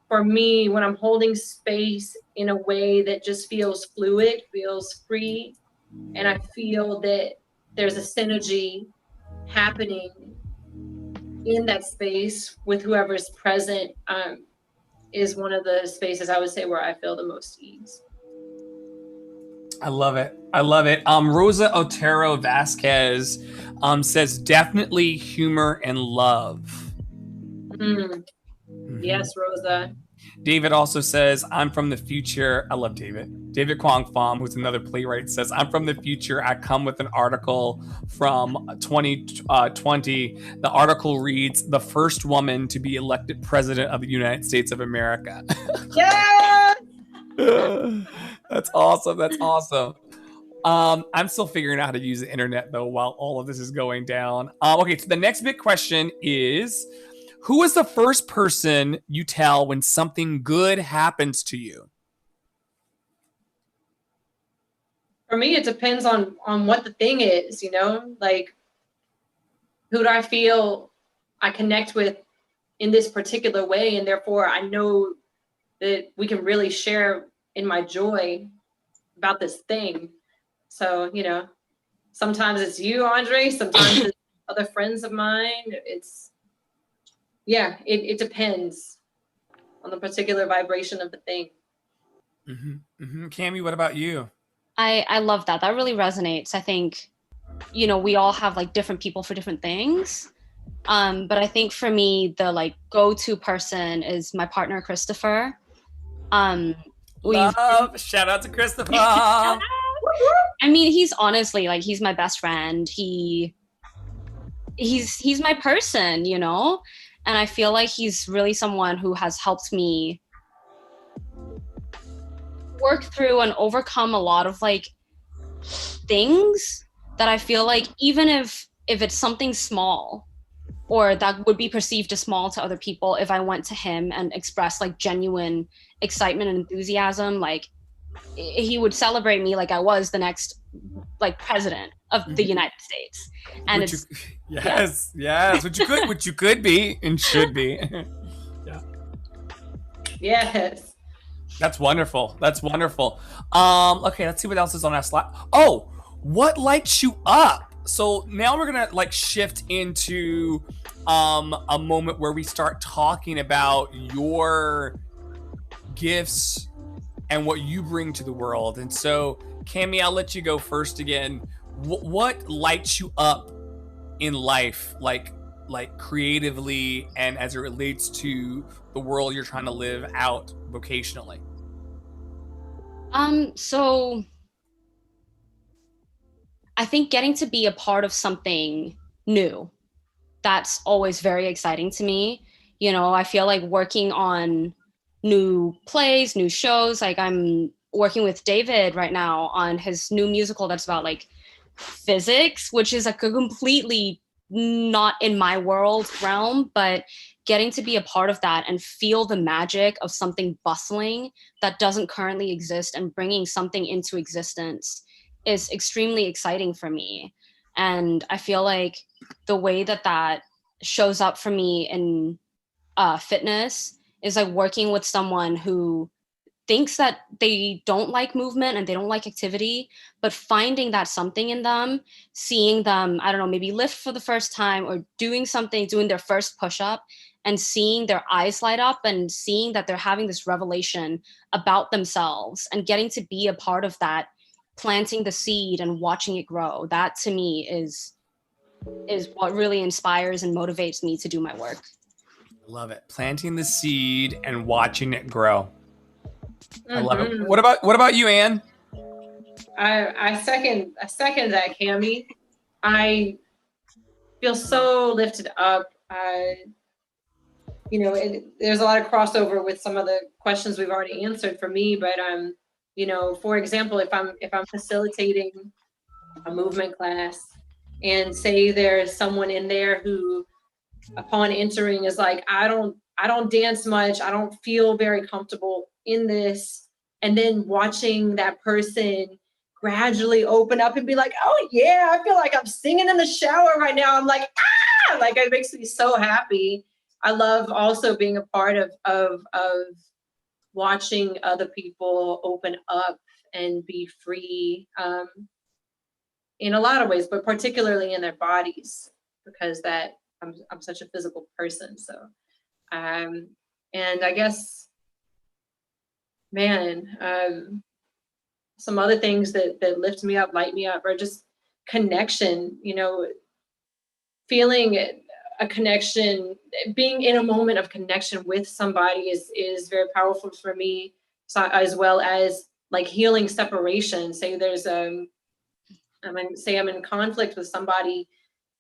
A: for me, when I'm holding space in a way that just feels fluid, feels free, and I feel that there's a synergy happening in that space with whoever's present, is one of the spaces I would say where I feel the most ease.
B: I love it. Rosa Otero Vasquez says definitely humor and love.
A: Yes, Rosa.
B: David also says, I'm from the future. I love David. David Kwong Pham, who's another playwright, says, I'm from the future. I come with an article from 2020. The article reads, the first woman to be elected president of the United States of America.
A: Yeah!
B: That's awesome. I'm still figuring out how to use the internet, though, while all of this is going down. Okay, so the next big question is, who is the first person you tell when something good happens to you?
A: For me, it depends on what the thing is, like who do I feel I connect with in this particular way, and therefore I know that we can really share in my joy about this thing. So, sometimes it's you, Andre, sometimes it's other friends of mine. It depends on the particular vibration of the thing.
B: Cammie, what about you?
C: I love that. That really resonates. I think, we all have like different people for different things. But I think for me, the like go-to person is my partner, Christopher.
B: Shout out to Christopher.
C: I mean, he's honestly like, he's my best friend. He he's my person, you know? And I feel like he's really someone who has helped me work through and overcome a lot of like things that I feel like even if it's something small or that would be perceived as small to other people, if I went to him and expressed like genuine excitement and enthusiasm, like he would celebrate me like I was the next like president of the United States. And
B: yes, what you could be and should be. Yeah.
A: Yes.
B: That's wonderful. Okay, let's see what else is on our slide. Oh, what lights you up? So now we're gonna like shift into a moment where we start talking about your gifts and what you bring to the world. And so, Cami, I'll let you go first again. What lights you up in life, like creatively, and as it relates to the world you're trying to live out vocationally?
C: So I think getting to be a part of something new, that's always very exciting to me. You know, I feel like working on new plays, new shows, like I'm working with David right now on his new musical that's about like physics, which is like a completely not in my world realm, but getting to be a part of that and feel the magic of something bustling that doesn't currently exist and bringing something into existence is extremely exciting for me. And I feel like the way that shows up for me in fitness is like working with someone who thinks that they don't like movement and they don't like activity, but finding that something in them, seeing them, I don't know, maybe lift for the first time or doing their first push-up and seeing their eyes light up and seeing that they're having this revelation about themselves and getting to be a part of that, planting the seed and watching it grow. That to me is what really inspires and motivates me to do my work.
B: I love it. Planting the seed and watching it grow. I love it. What about you, Anne?
A: I second that, Cami. I feel so lifted up. There's a lot of crossover with some of the questions we've already answered for me, but for example, if I'm facilitating a movement class and say there's someone in there who upon entering is like, I don't dance much, I don't feel very comfortable in this, and then watching that person gradually open up and be like, oh yeah, I feel like I'm singing in the shower right now. I'm like, like it makes me so happy. I love also being a part of watching other people open up and be free in a lot of ways, but particularly in their bodies, because that I'm such a physical person. So, and I guess, man, some other things that lift me up, light me up, are just connection, feeling a connection, being in a moment of connection with somebody is very powerful for me. So, as well as like healing separation. Say there's I'm in conflict with somebody,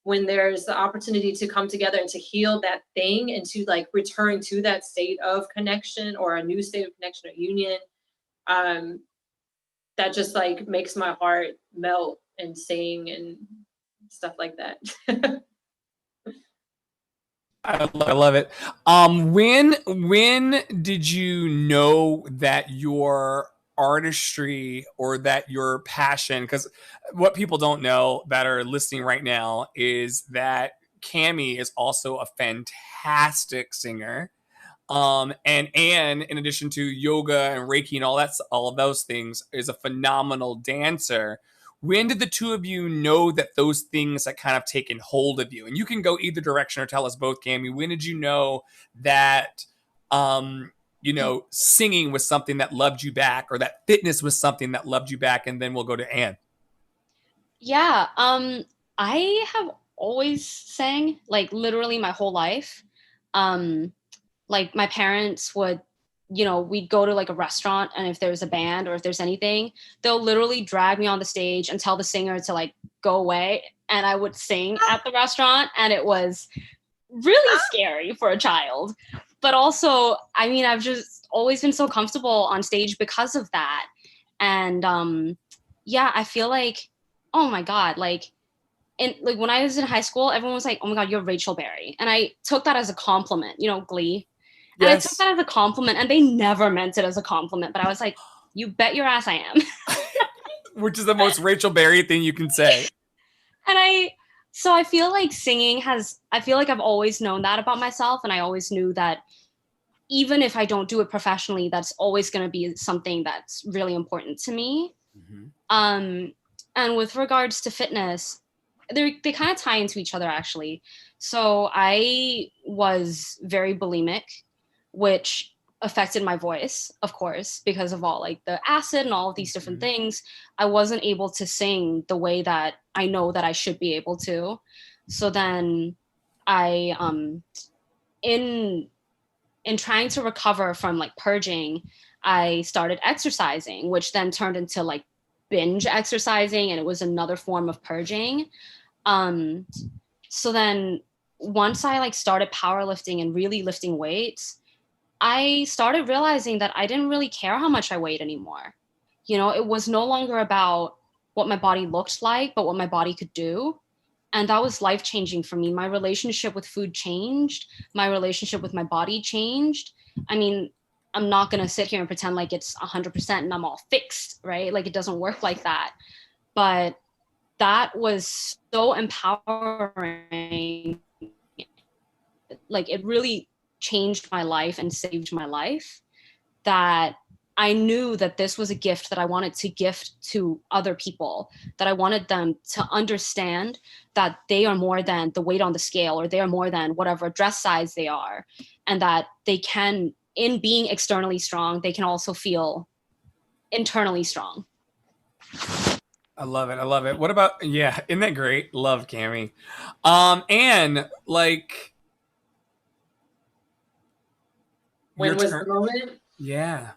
A: when there's the opportunity to come together and to heal that thing and to like return to that state of connection or a new state of connection or union, that just like makes my heart melt and sing and stuff like that.
B: I love it. When did you know that your artistry or that your passion, because what people don't know that are listening right now is that Cami is also a fantastic singer. And Anne, in addition to yoga and Reiki and all of those things, is a phenomenal dancer. When did the two of you know that those things had kind of taken hold of you? And you can go either direction or tell us both, Cami. When did you know that, singing was something that loved you back, or that fitness was something that loved you back? And then we'll go to Anne.
C: Yeah, I have always sang, like literally my whole life. Like my parents would, we'd go to like a restaurant, and if there's a band or if there's anything, they'll literally drag me on the stage and tell the singer to like go away. and I would sing at the restaurant, and it was really scary for a child. But also, I mean, I've just always been so comfortable on stage because of that. And yeah, I feel like, oh my God, like when I was in high school, everyone was like, oh my God, you're Rachel Berry. And I took that as a compliment, Glee. And I took that as a compliment, and they never meant it as a compliment. But I was like, you bet your ass I am.
B: Which is the most Rachel Berry thing you can say.
C: And so I feel like singing I feel like I've always known that about myself. And I always knew that even if I don't do it professionally, that's always going to be something that's really important to me. Mm-hmm. And with regards to fitness, they kind of tie into each other, actually. So I was very bulimic, which affected my voice, of course, because of all like the acid and all of these different things. I wasn't able to sing the way that I know that I should be able to. So then I, in trying to recover from like purging, I started exercising, which then turned into like binge exercising, and it was another form of purging. So then once I like started powerlifting and really lifting weights, I started realizing that I didn't really care how much I weighed anymore. It was no longer about what my body looked like, but what my body could do. And that was life-changing for me. My relationship with food changed. My relationship with my body changed. I mean, I'm not going to sit here and pretend like it's 100% and I'm all fixed, right? Like, it doesn't work like that. But that was so empowering. Like, it really changed my life and saved my life, that I knew that this was a gift that I wanted to gift to other people, that I wanted them to understand that they are more than the weight on the scale, or they are more than whatever dress size they are, and that they can, in being externally strong, they can also feel internally strong.
B: I love it. I love it. What about, yeah, isn't that great? Love Cammie. And like,
A: when was the moment?
B: Yeah.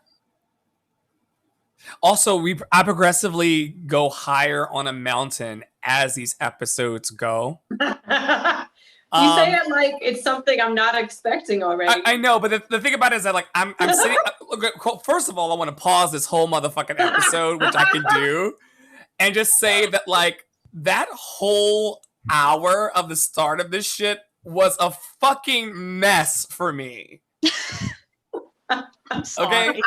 B: Also, I progressively go higher on a mountain as these episodes go.
A: You say it like it's something I'm not expecting already.
B: I know, but the thing about it is that like I'm sitting. First of all, I want to pause this whole motherfucking episode, which I can do, and just say that like that whole hour of the start of this shit was a fucking mess for me.
C: I'm sorry.
B: Okay.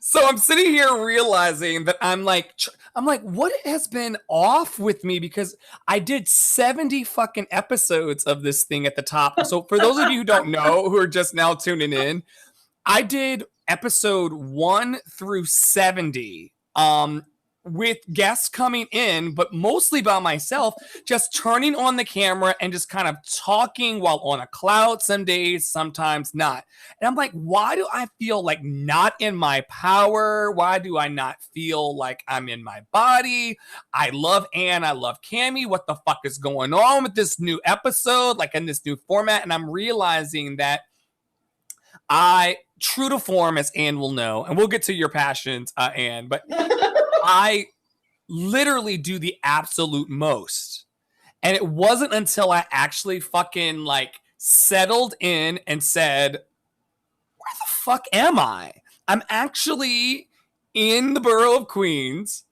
B: So I'm sitting here realizing that I'm like, what has been off with me? Because I did 70 fucking episodes of this thing at the top. So for those of you who don't know, who are just now tuning in, I did episode 1 through 70. With guests coming in, but mostly by myself, just turning on the camera and just kind of talking while on a cloud some days, sometimes not. And I'm like, why do I feel like not in my power? Why do I not feel like I'm in my body? I love Anne. I love Cammie. What the fuck is going on with this new episode, like in this new format? And I'm realizing that true to form, as Anne will know, and we'll get to your passions, Anne, but I literally do the absolute most. And it wasn't until I actually fucking like settled in and said, where the fuck am I? I'm actually in the borough of Queens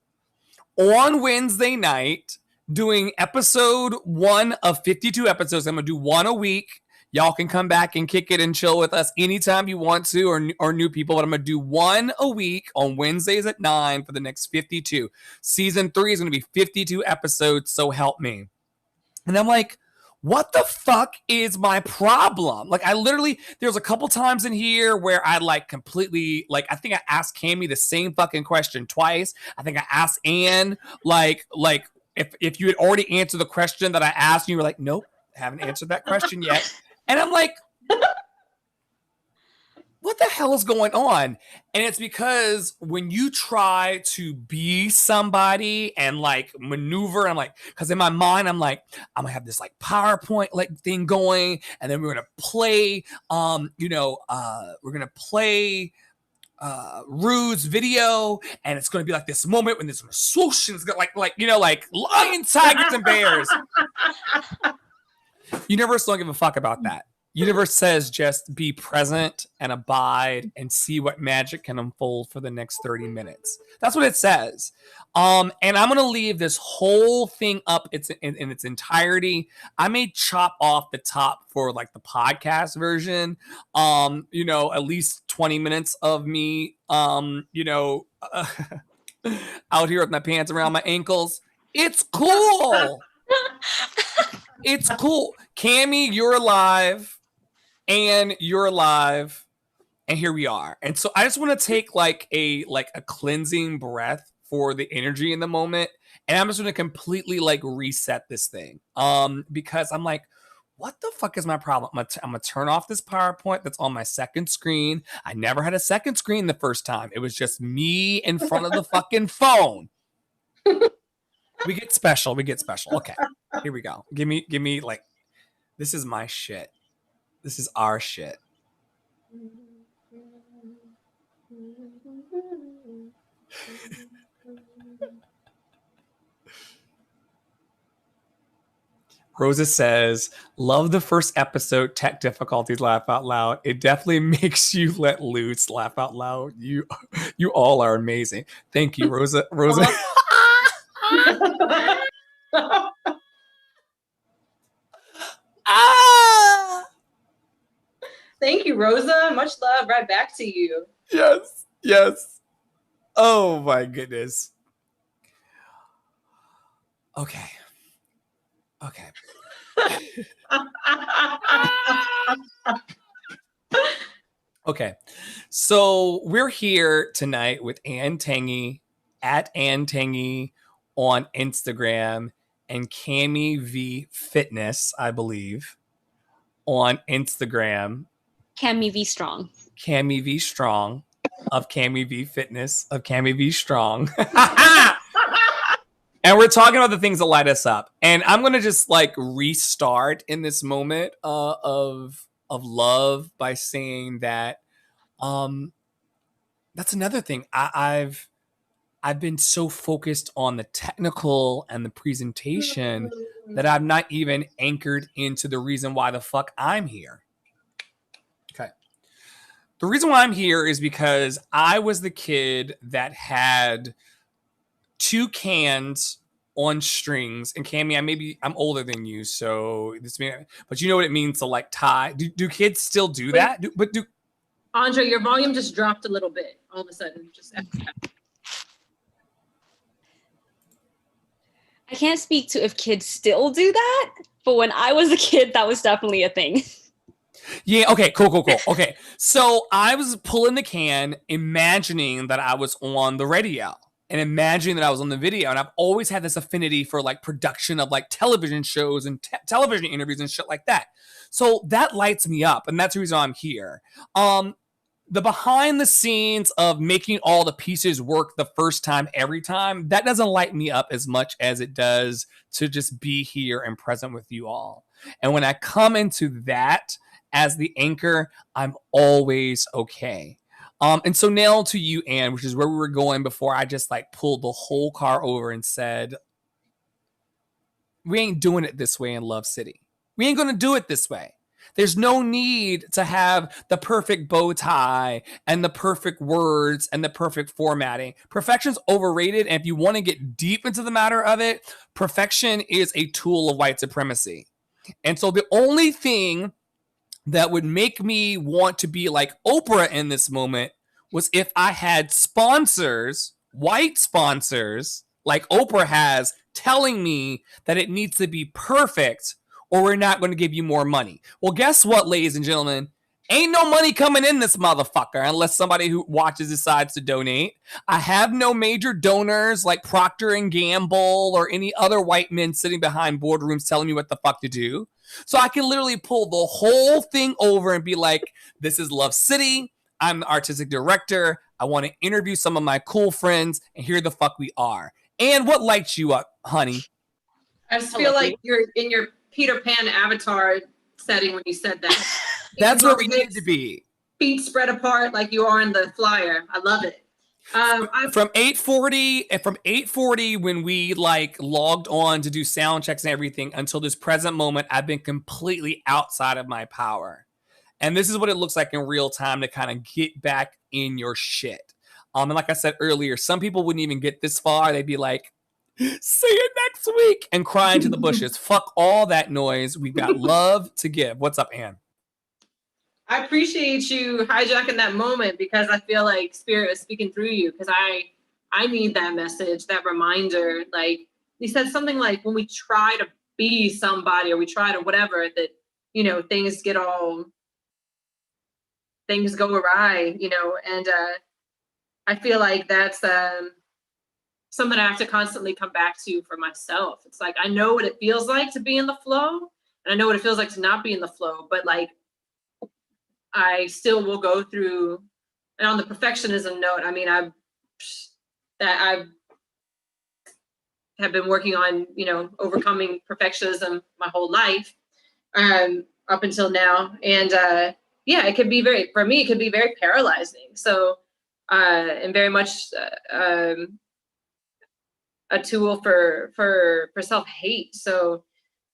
B: on Wednesday night doing episode 1 of 52 episodes. I'm going to do 1 a week. Y'all can come back and kick it and chill with us anytime you want to, or new people. But I'm going to do 1 a week on Wednesdays at 9 for the next 52. Season 3 is going to be 52 episodes, so help me. And I'm like, what the fuck is my problem? Like, I literally, there's a couple times in here where I like completely, like, I think I asked Cammie the same fucking question twice. I think I asked Anne, like if you had already answered the question that I asked, and you were like, nope, haven't answered that question yet. And I'm like, what the hell is going on? And it's because when you try to be somebody and like maneuver, I'm like, because in my mind, I'm like, I'm gonna have this like PowerPoint like thing going, and then we're gonna play, we're gonna play Rue's video, and it's going to be like this moment when there's a swoosh, and it's got like lions, tigers, and bears. Universe don't give a fuck about that. Universe says just be present and abide and see what magic can unfold for the next 30 minutes. That's what it says. And I'm going to leave this whole thing up in its entirety. I may chop off the top for like the podcast version. At least 20 minutes of me, out here with my pants around my ankles. It's cool. It's cool. Cammie, you're alive. And you're alive. And here we are. And so I just want to take like a cleansing breath for the energy in the moment. And I'm just going to completely like reset this thing. Because I'm like, what the fuck is my problem? I'm going to turn off this PowerPoint that's on my second screen. I never had a second screen the first time. It was just me in front of the fucking phone. We get special. Okay, here we go. Give me like, this is my shit. This is our shit. Rosa says, love the first episode, tech difficulties, laugh out loud. It definitely makes you let loose, laugh out loud. You all are amazing. Thank you, Rosa.
A: Thank you, Rosa. Much love right back to you.
B: Yes. Oh my goodness. Okay. Okay. So we're here tonight with Ann Tangy at Ann Tangy on Instagram and Cammie V Fitness, I believe, on Instagram.
C: Cammie V Strong
B: of Cammie V Fitness of Cammie V Strong. And we're talking about the things that light us up. And I'm going to just like restart in this moment of love by saying that that's another thing. I've been so focused on the technical and the presentation that I've not even anchored into the reason why the fuck I'm here. Okay. The reason why I'm here is because I was the kid that had 2 cans on strings. And Cammie, I'm older than you, so but you know what it means to like tie. Do kids still do that?
A: Andre, your volume just dropped a little bit all of a sudden.
C: I can't speak to if kids still do that, but when I was a kid, that was definitely a thing.
B: Yeah, okay, cool. Okay, so I was pulling the can, imagining that I was on the radio and imagining that I was on the video. And I've always had this affinity for like production of like television shows and television interviews and shit like that. So that lights me up, and that's the reason I'm here. The behind the scenes of making all the pieces work the first time, every time, that doesn't light me up as much as it does to just be here and present with you all. And when I come into that as the anchor, I'm always okay. And so now to you, Ann, which is where we were going before I just like pulled the whole car over and said, we ain't doing it this way in Love City. We ain't going to do it this way. There's no need to have the perfect bow tie and the perfect words and the perfect formatting. Perfection's overrated. And if you want to get deep into the matter of it, perfection is a tool of white supremacy. And so the only thing that would make me want to be like Oprah in this moment was if I had sponsors, white sponsors, like Oprah has, telling me that it needs to be perfect or we're not going to give you more money. Well, guess what, ladies and gentlemen? Ain't no money coming in this motherfucker unless somebody who watches decides to donate. I have no major donors like Procter & Gamble or any other white men sitting behind boardrooms telling me what the fuck to do. So I can literally pull the whole thing over and be like, this is Love City. I'm the artistic director. I want to interview some of my cool friends, and here the fuck we are. And what lights you up, honey?
A: I just feel like you're in your Peter Pan avatar setting when you said that.
B: That's where we need to be.
A: feet spread apart like you are in the flyer. I love it.
B: From 8:40 when we like logged on to do sound checks and everything until this present moment, I've been completely outside of my power. And this is what it looks like in real time to kind of get back in your shit. And like I said earlier, some people wouldn't even get this far. They'd be like, see you next week, and cry into the bushes. Fuck all that noise. We've got love to give. What's up, Ann?
A: I appreciate you hijacking that moment because I feel like Spirit is speaking through you, because I need that message, that reminder. Like you said something like, when we try to be somebody or we try to whatever, that, you know, things go awry, you know, and I feel like that's something I have to constantly come back to for myself. It's like, I know what it feels like to be in the flow, and I know what it feels like to not be in the flow, but like, I still will go through. And on the perfectionism note, I mean, I have been working on, you know, overcoming perfectionism my whole life, up until now. And yeah, it could be for me, it could be very paralyzing. So, and very much a tool for self-hate. So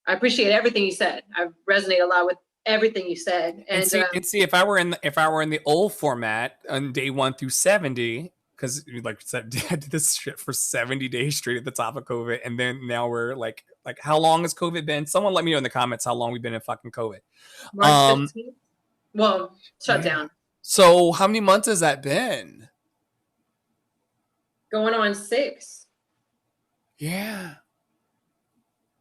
A: I appreciate everything you said. I resonate a lot with everything you said. And
B: see, if I were in the old format on day 1 through 70, because like I said, I did this shit for 70 days straight at the top of COVID, and then now we're like how long has COVID been? Someone let me know in the comments how long we've been in fucking COVID.
A: March 15th. Well, shut down.
B: So how many months has that been?
A: Going on 6.
B: Yeah.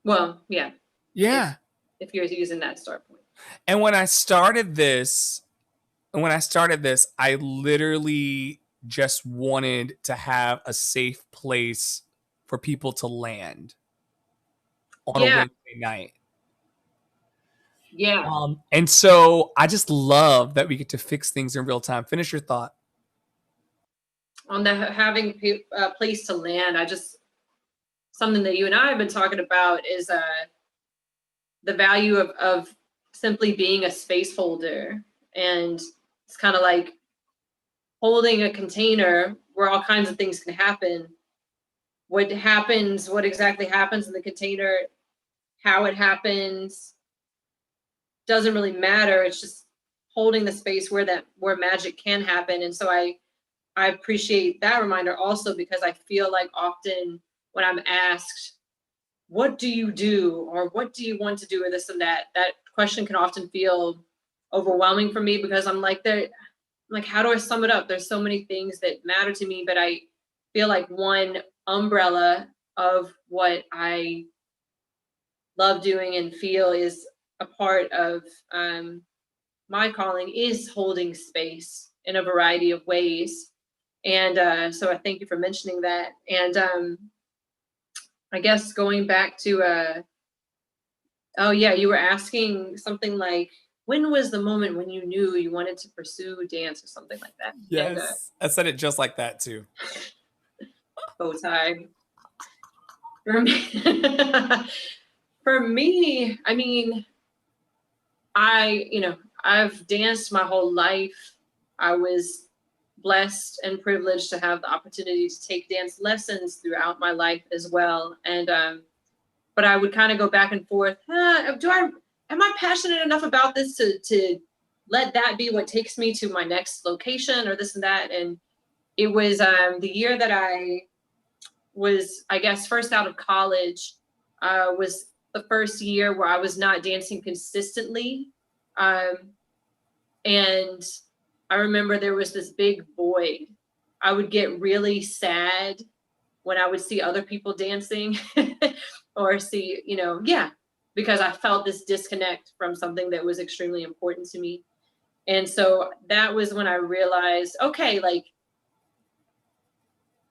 A: Well, yeah.
B: Yeah.
A: If you're using that start point.
B: And when I started this, I literally just wanted to have a safe place for people to land on a Wednesday night.
A: Yeah.
B: And so I just love that we get to fix things in real time. Finish your thought.
A: On the having a place to land, something that you and I have been talking about is the value of simply being a space holder. And it's kind of like holding a container where all kinds of things can happen. What exactly happens in the container, how it happens, doesn't really matter. It's just holding the space where magic can happen. And so I appreciate that reminder also, because I feel like often when I'm asked, what do you do, or what do you want to do, or this and that question can often feel overwhelming for me, because I'm like, how do I sum it up? There's so many things that matter to me, but I feel like one umbrella of what I love doing and feel is a part of my calling is holding space in a variety of ways. And so I thank you for mentioning that. And I guess going back to, oh yeah, you were asking something like, when was the moment when you knew you wanted to pursue dance or something like that?
B: Yes,
A: and,
B: I said it just like that too.
A: Bow tie. For me, I mean, I've danced my whole life. I was blessed and privileged to have the opportunity to take dance lessons throughout my life as well. And but I would kind of go back and forth. Am I passionate enough about this to let that be what takes me to my next location or this and that? And it was the year that I was, I guess, first out of college, was the first year where I was not dancing consistently. And I remember there was this big void. I would get really sad when I would see other people dancing or see, because I felt this disconnect from something that was extremely important to me. And so that was when I realized, okay, like,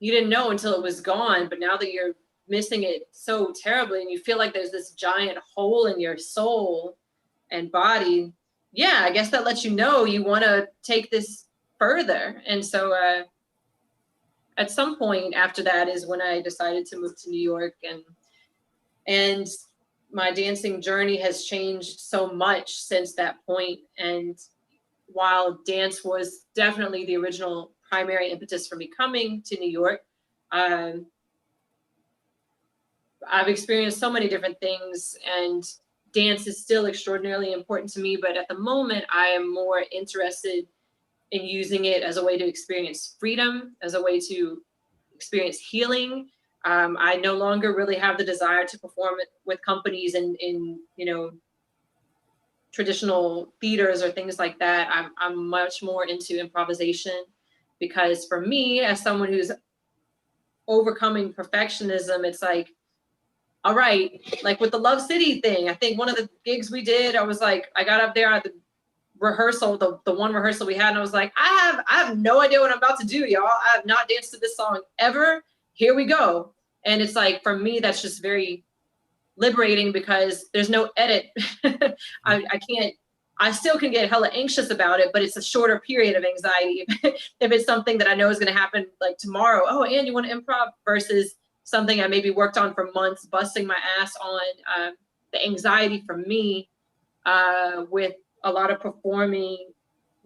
A: you didn't know until it was gone, but now that you're missing it so terribly and you feel like there's this giant hole in your soul and body, yeah, I guess that lets you know you want to take this further. And so at some point after that is when I decided to move to New York, and my dancing journey has changed so much since that point. And while dance was definitely the original primary impetus for me coming to New York, I've experienced so many different things, and dance is still extraordinarily important to me. But at the moment, I am more interested in using it as a way to experience freedom, as a way to experience healing. I no longer really have the desire to perform it with companies in traditional theaters or things like that. I'm much more into improvisation, because for me, as someone who's overcoming perfectionism, it's like, all right, like with the Love City thing, I think one of the gigs we did, I was like, I got up there at the rehearsal, the one rehearsal we had, and I was like, I have no idea what I'm about to do, y'all. I have not danced to this song ever. Here we go. And it's like, for me, that's just very liberating, because there's no edit. I still can get hella anxious about it, but it's a shorter period of anxiety. If it's something that I know is going to happen like tomorrow, oh, and you want to improv, versus something I maybe worked on for months, busting my ass on. The anxiety for me with a lot of performing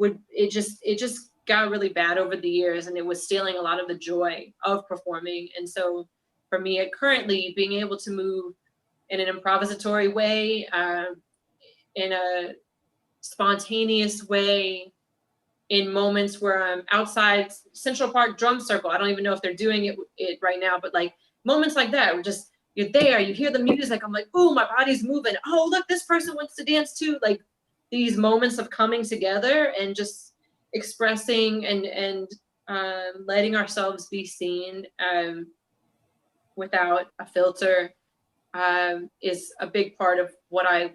A: it just got really bad over the years, and it was stealing a lot of the joy of performing. And so for me, currently being able to move in an improvisatory way, in a spontaneous way, in moments where I'm outside Central Park Drum Circle. I don't even know if they're doing it right now, but like moments like that, where just you're there, you hear the music, I'm like, oh, my body's moving. Oh, look, this person wants to dance too. Like these moments of coming together and just expressing and letting ourselves be seen without a filter is a big part of what I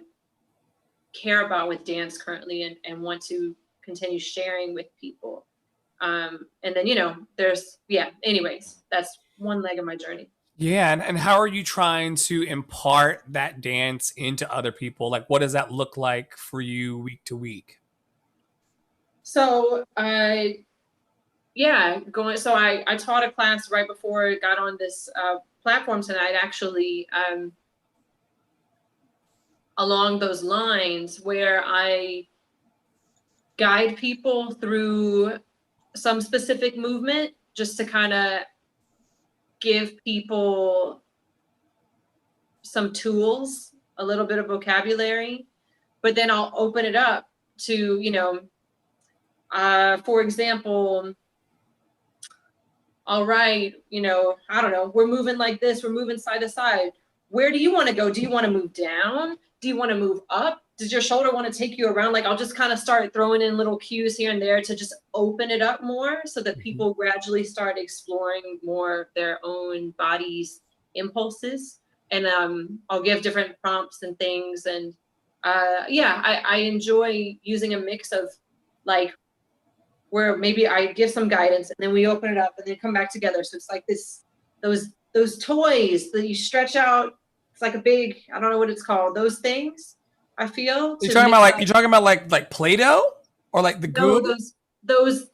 A: care about with dance currently, and want to continue sharing with people. And then, anyways, that's one leg of my journey.
B: Yeah. And how are you trying to impart that dance into other people? Like, what does that look like for you week to week?
A: So I taught a class right before I got on this platform tonight, actually, along those lines, where I guide people through some specific movement, just to kind of give people some tools, a little bit of vocabulary, but then I'll open it up to, for example, all right, I don't know, we're moving like this, we're moving side to side. Where do you want to go? Do you want to move down? Do you want to move up? Does your shoulder want to take you around? Like, I'll just kind of start throwing in little cues here and there to just open it up more, so that people gradually start exploring more of their own body's impulses. And I'll give different prompts and things. And I enjoy using a mix of like, where maybe I give some guidance and then we open it up and then come back together. So it's like those toys that you stretch out. It's like a big, I don't know what it's called. Those things, I feel.
B: You're talking about like Play-Doh or like the goo?
A: No, those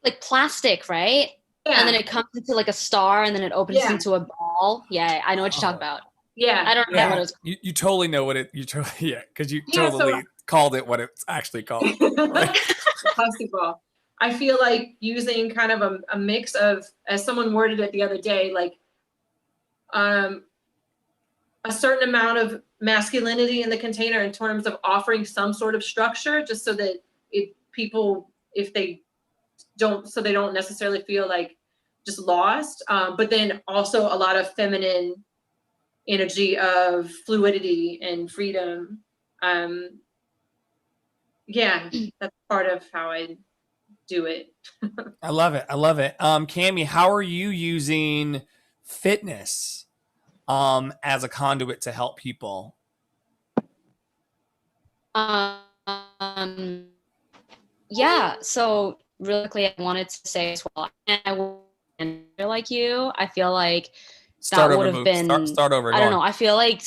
C: like plastic, right? Yeah. And then it comes into like a star, and then it opens into a ball. Yeah, I know what you're talking about.
A: Yeah.
C: I don't know what it's called.
B: You totally know what because you totally called it what it's actually called. Right?
A: Plastic ball. I feel like using kind of a mix of, as someone worded it the other day, like a certain amount of masculinity in the container in terms of offering some sort of structure, just so that they don't necessarily feel like just lost, but then also a lot of feminine energy of fluidity and freedom. That's part of how I do it.
B: I love it. Cami, how are you using fitness as a conduit to help people?
C: So really quickly, I wanted to say as well, and I like you. I feel like that would have been
B: start over.
C: I don't know. I feel like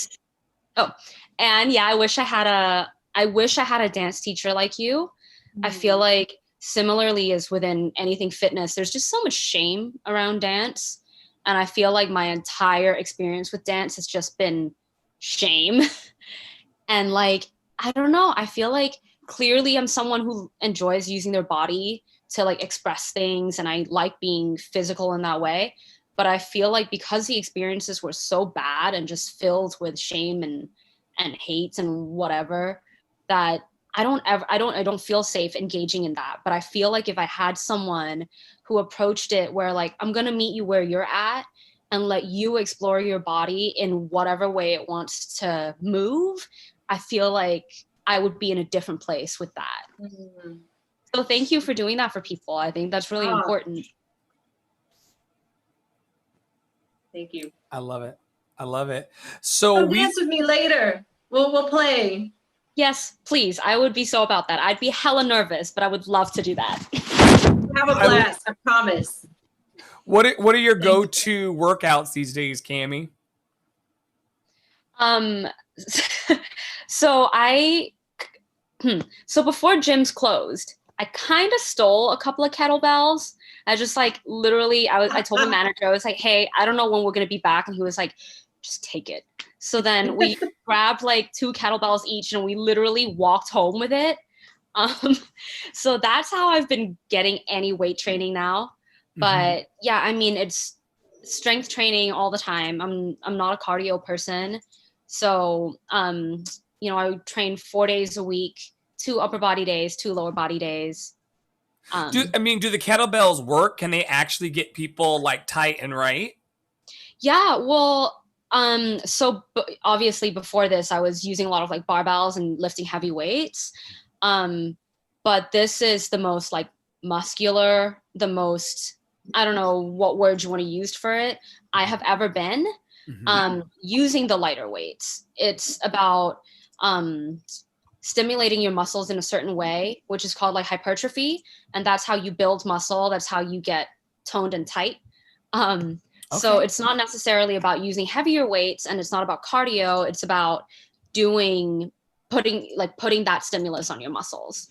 C: I wish I had a dance teacher like you. I feel like similarly as within anything fitness, there's just so much shame around dance. And I feel like my entire experience with dance has just been shame. And like, I don't know, I feel like clearly I'm someone who enjoys using their body to like express things, and I like being physical in that way. But I feel like because the experiences were so bad and just filled with shame and hate and whatever, that I don't feel safe engaging in that. But I feel like if I had someone who approached it where like, I'm going to meet you where you're at and let you explore your body in whatever way it wants to move, I feel like I would be in a different place with that. Mm-hmm. So thank you for doing that for people. I think that's really important.
A: Thank you.
B: I love it. I love it. So
A: dance with me later. We'll play.
C: Yes, please. I would be so about that. I'd be hella nervous, but I would love to do that.
A: Have a blast. I promise.
B: What are your go-to workouts these days, Cammie?
C: So before gyms closed, I kind of stole a couple of kettlebells. I just like literally, I told the manager, I was like, hey, I don't know when we're going to be back. And he was like, just take it. So then we grabbed like 2 kettlebells each and we literally walked home with it. So that's how I've been getting any weight training now. But yeah, I mean, it's strength training all the time. I'm not a cardio person. So, you know, I would train 4 days a week, 2 upper body days, 2 lower body days.
B: Do the kettlebells work? Can they actually get people like tight and right?
C: Yeah, well, so obviously before this, I was using a lot of like barbells and lifting heavy weights. But this is the most like muscular, the most, I don't know what word you want to use for it, I have ever been using the lighter weights. It's about stimulating your muscles in a certain way, which is called like hypertrophy. And that's how you build muscle. That's how you get toned and tight. So it's not necessarily about using heavier weights, and it's not about cardio. It's about putting that stimulus on your muscles.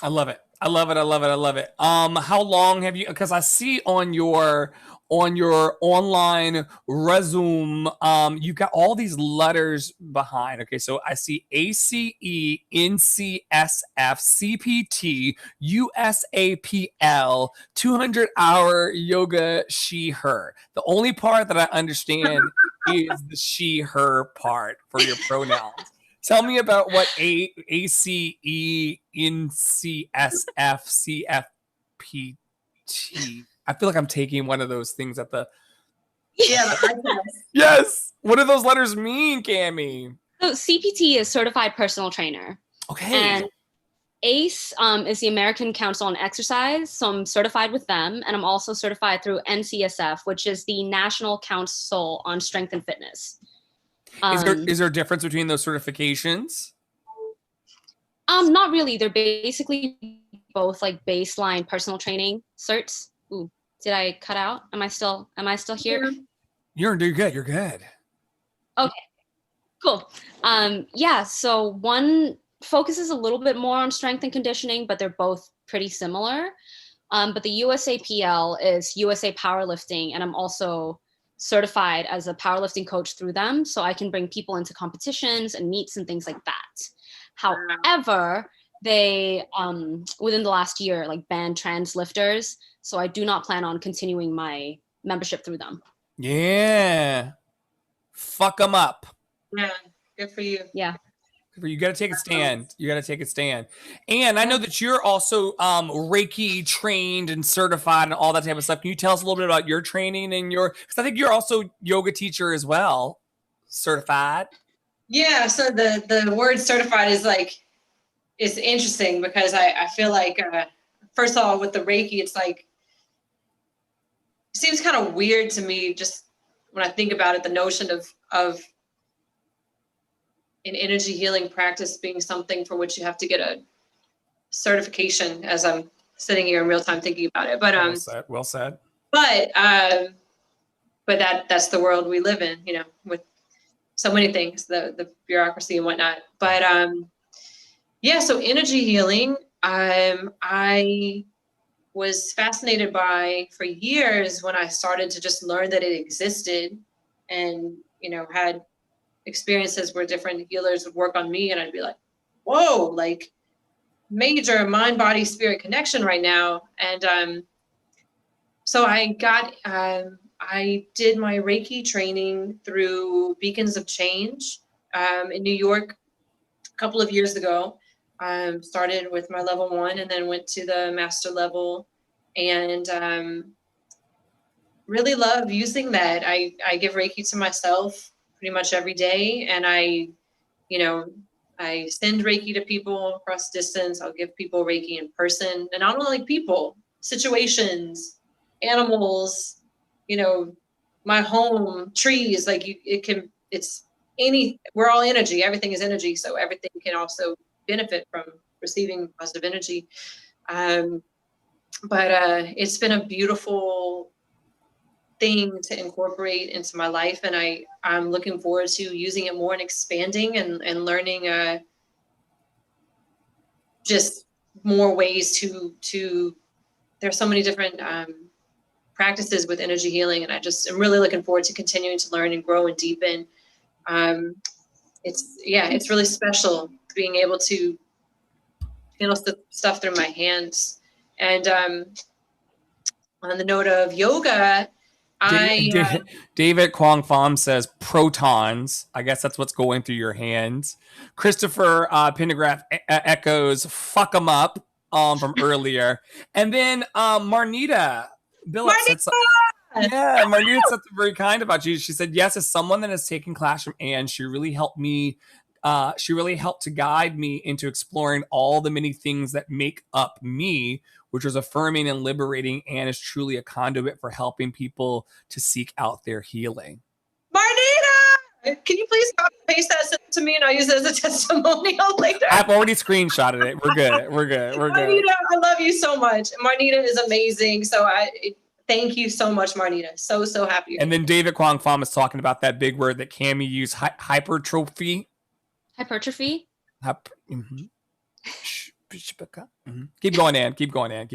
B: I love it. I love it. I love it. I love it. How long have you, because I see on your online resume, you got all these letters behind. Okay, so I see ACE, NCSF, CPT, USAPL, 200-hour yoga, she, her. The only part that I understand is the she, her part for your pronouns. Tell me about what ACE, NCSF, CFPT. I feel like I'm taking one of those things at the.
A: Yeah.
B: Yes. What do those letters mean, Cammie?
C: So CPT is Certified Personal Trainer.
B: Okay.
C: And ACE is the American Council on Exercise. So I'm certified with them. And I'm also certified through NCSF, which is the National Council on Strength and Fitness.
B: Is there a difference between those certifications?
C: Not really. They're basically both like baseline personal training certs. Ooh, did I cut out? Am I still here?
B: You're good. You're good.
C: Okay, cool. Yeah, so one focuses a little bit more on strength and conditioning, but they're both pretty similar. But the USAPL is USA Powerlifting, and I'm also certified as a powerlifting coach through them, so I can bring people into competitions and meets and things like that. However, they within the last year like banned trans lifters, so I do not plan on continuing my membership through them.
B: Yeah, fuck them up.
A: Yeah, good for you.
C: Yeah.
B: You got to take a stand. You got to take a stand. And I know that you're also Reiki trained and certified and all that type of stuff. Can you tell us a little bit about your training and because I think you're also yoga teacher as well, certified.
A: Yeah. So the word certified is interesting because I feel like, first of all, with the Reiki, it's like, it seems kind of weird to me just when I think about it, the notion of an energy healing practice being something for which you have to get a certification, as I'm sitting here in real time thinking about it. But
B: well said.
A: But that's the world we live in, with so many things, the bureaucracy and whatnot. But yeah, so energy healing, I was fascinated by for years when I started to just learn that it existed, and had experiences where different healers would work on me, and I'd be like, whoa, like major mind, body, spirit connection right now. And so I did my Reiki training through Beacons of Change in New York a couple of years ago. Started with my level 1 and then went to the master level, and really love using that. I give Reiki to myself pretty much every day, and I send Reiki to people across distance. I'll give people Reiki in person, and not only people, situations, animals, my home, trees, we're all energy. Everything is energy. So everything can also benefit from receiving positive energy. But it's been a beautiful thing to incorporate into my life, and I'm looking forward to using it more and expanding and learning just more ways to there's so many different practices with energy healing, and I'm really looking forward to continuing to learn and grow and deepen. It's really special being able to handle stuff through my hands. And on the note of yoga,
B: David Kwong Pham says protons. I guess that's what's going through your hands. Christopher Pendergraph echoes "fuck 'em up" from earlier, and then Marnita Billups said Marnita said something very kind about you. She said, "Yes, as someone that has taken class from Anne, she really helped me. She really helped to guide me into exploring all the many things that make up me." Which was affirming and liberating, and is truly a conduit for helping people to seek out their healing.
A: Marnita, can you please copy and paste that to me, and I'll use it as a testimonial later?
B: I've already screenshotted it. We're good.
A: Marnita, I love you so much. Marnita is amazing. So thank you so much, Marnita. So happy.
B: And then David Kwong Pham is talking about that big word that Cammie used, hypertrophy.
C: Hypertrophy?
B: Mm-hmm. Mm-hmm. Keep going, Ann. Keep going.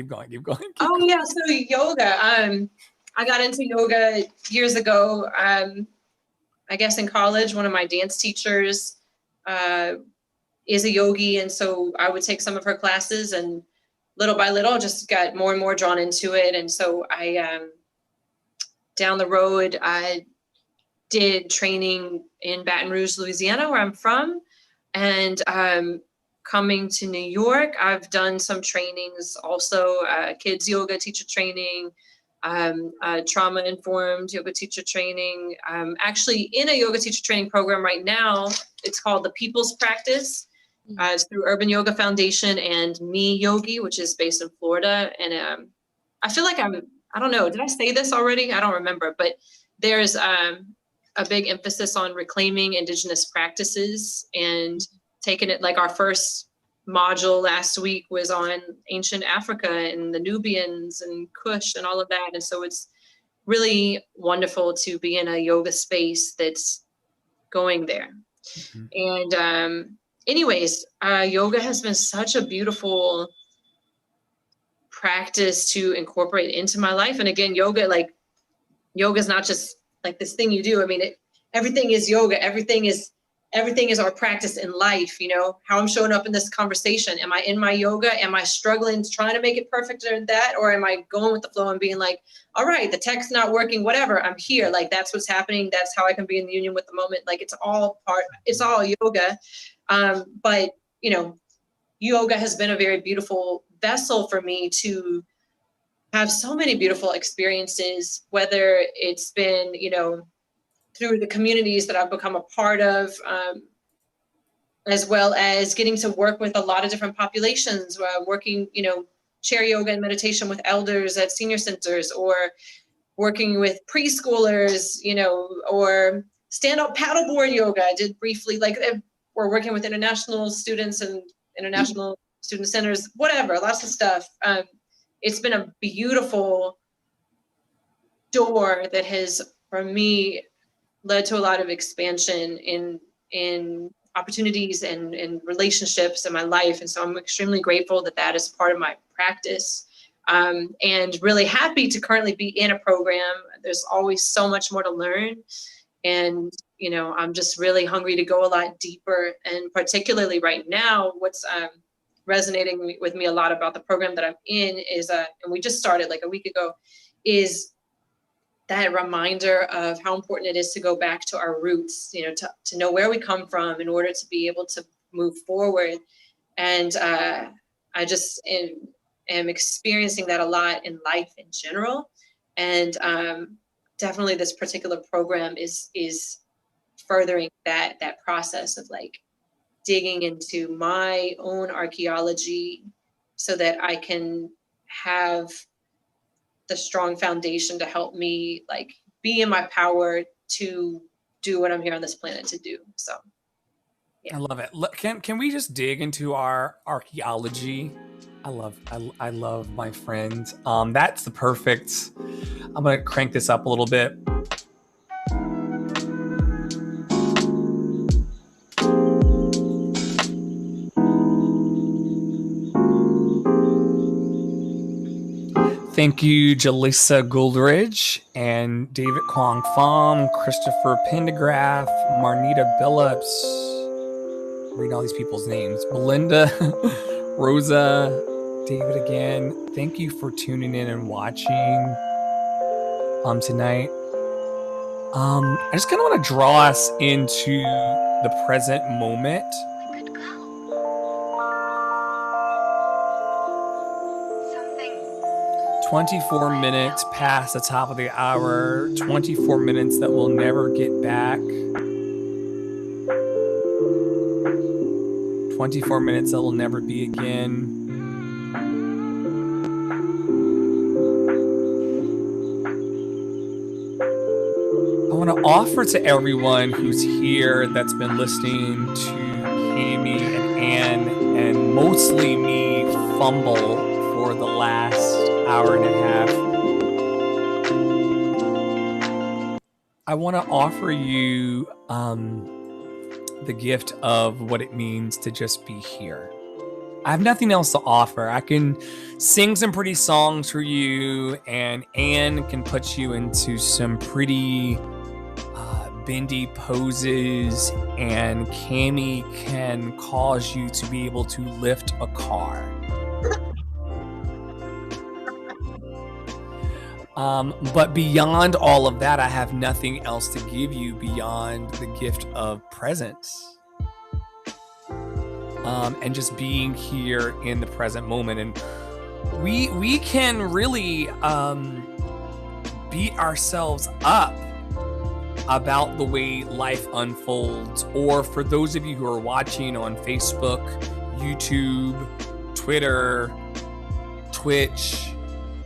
A: Oh yeah, so yoga. I got into yoga years ago. I guess in college, one of my dance teachers is a yogi, and so I would take some of her classes, and little by little, just got more and more drawn into it. And so I down the road, I did training in Baton Rouge, Louisiana, where I'm from, and coming to New York, I've done some trainings also, kids yoga teacher training, trauma-informed yoga teacher training. I'm actually in a yoga teacher training program right now. It's called the People's Practice. It's through Urban Yoga Foundation and Me Yogi, which is based in Florida. And I feel like I don't know, did I say this already? I don't remember, but there's a big emphasis on reclaiming indigenous practices and taking it, like our first module last week was on ancient Africa and the Nubians and Kush and all of that. And so it's really wonderful to be in a yoga space that's going there. Mm-hmm. And anyways, yoga has been such a beautiful practice to incorporate into my life. And again, yoga is not just like this thing you do. I mean, everything is yoga. Everything is our practice in life, how I'm showing up in this conversation. Am I in my yoga? Am I struggling, trying to make it perfect or that? Or am I going with the flow and being like, all right, the text's not working, whatever, I'm here. Like, that's what's happening. That's how I can be in the union with the moment. Like, it's all yoga. But, yoga has been a very beautiful vessel for me to have so many beautiful experiences, whether it's been, through the communities that I've become a part of, as well as getting to work with a lot of different populations, working, chair yoga and meditation with elders at senior centers, or working with preschoolers, or stand-up paddleboard yoga. I did briefly, we're working with international students and international student centers, whatever, lots of stuff. It's been a beautiful door that has, for me, led to a lot of expansion in opportunities and relationships in my life. And so I'm extremely grateful that is part of my practice, and really happy to currently be in a program. There's always so much more to learn. And, I'm just really hungry to go a lot deeper. And particularly right now, what's resonating with me a lot about the program that I'm in is, and we just started like a week ago, is that reminder of how important it is to go back to our roots, you know, to know where we come from in order to be able to move forward. And I just am experiencing that a lot in life in general. And definitely this particular program is furthering that process of like digging into my own archaeology so that I can have the strong foundation to help me like be in my power to do what I'm here on this planet to do. So yeah.
B: I love it. Can we just dig into our archaeology? I love my friend. That's the perfect. I'm gonna crank this up a little bit. Thank you, Jalissa Gouldridge and David Kwong Pham, Christopher Pendergraph, Marnita Billups. Reading all these people's names. Belinda, Rosa, David again. Thank you for tuning in and watching tonight. I just kind of want to draw us into the present moment. 24 minutes past the top of the hour, 24 minutes that we'll never get back. 24 minutes that will never be again. I want to offer to everyone who's here that's been listening to Cami and Ann and mostly me fumble for the last hour and a half. I want to offer you the gift of what it means to just be here. I have nothing else to offer. I can sing some pretty songs for you, and Anne can put you into some pretty bendy poses, and Cami can cause you to be able to lift a car. But beyond all of that, I have nothing else to give you beyond the gift of presence. And just being here in the present moment. And we can really beat ourselves up about the way life unfolds. Or for those of you who are watching on Facebook, YouTube, Twitter, Twitch,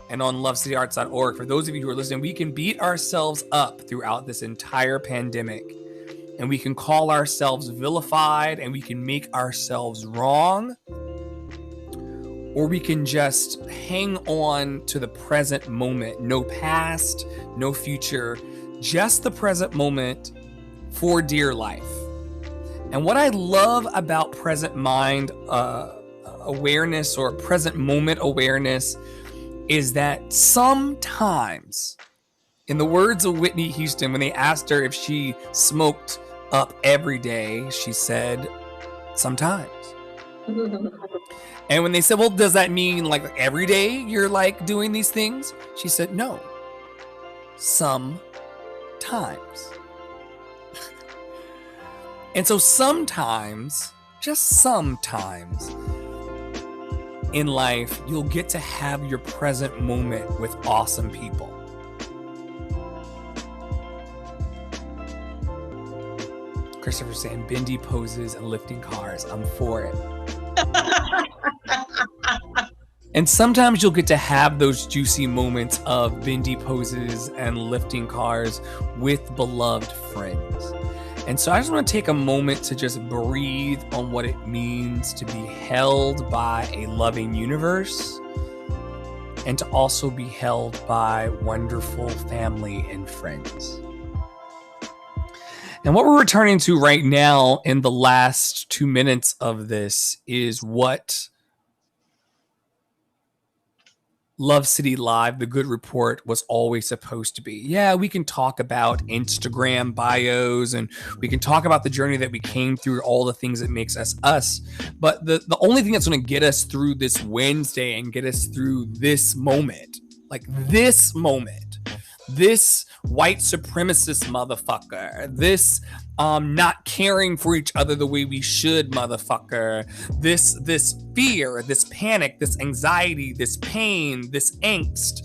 B: and on lovecityarts.org, for those of you who are listening, we can beat ourselves up throughout this entire pandemic, and we can call ourselves vilified, and we can make ourselves wrong, or we can just hang on to the present moment. No past, no future, just the present moment for dear life. And what I love about present mind awareness or present moment awareness is that sometimes, in the words of Whitney Houston, when they asked her if she smoked up every day, she said, sometimes. And when they said, well, does that mean like every day you're like doing these things? She said, no, sometimes. And so sometimes, just sometimes, in life, you'll get to have your present moment with awesome people. Christopher saying bendy poses and lifting cars. I'm for it. And sometimes you'll get to have those juicy moments of bendy poses and lifting cars with beloved friends. And so I just want to take a moment to just breathe on what it means to be held by a loving universe and to also be held by wonderful family and friends. And what we're returning to right now in the last 2 minutes of this is what Love City Live, the good report was always supposed to be. Yeah, we can talk about Instagram bios and we can talk about the journey that we came through, all the things that makes us us. But the only thing that's going to get us through this Wednesday and get us through this moment, like this moment, this white supremacist motherfucker, this not caring for each other the way we should motherfucker, this fear, this panic, this anxiety, this pain, this angst,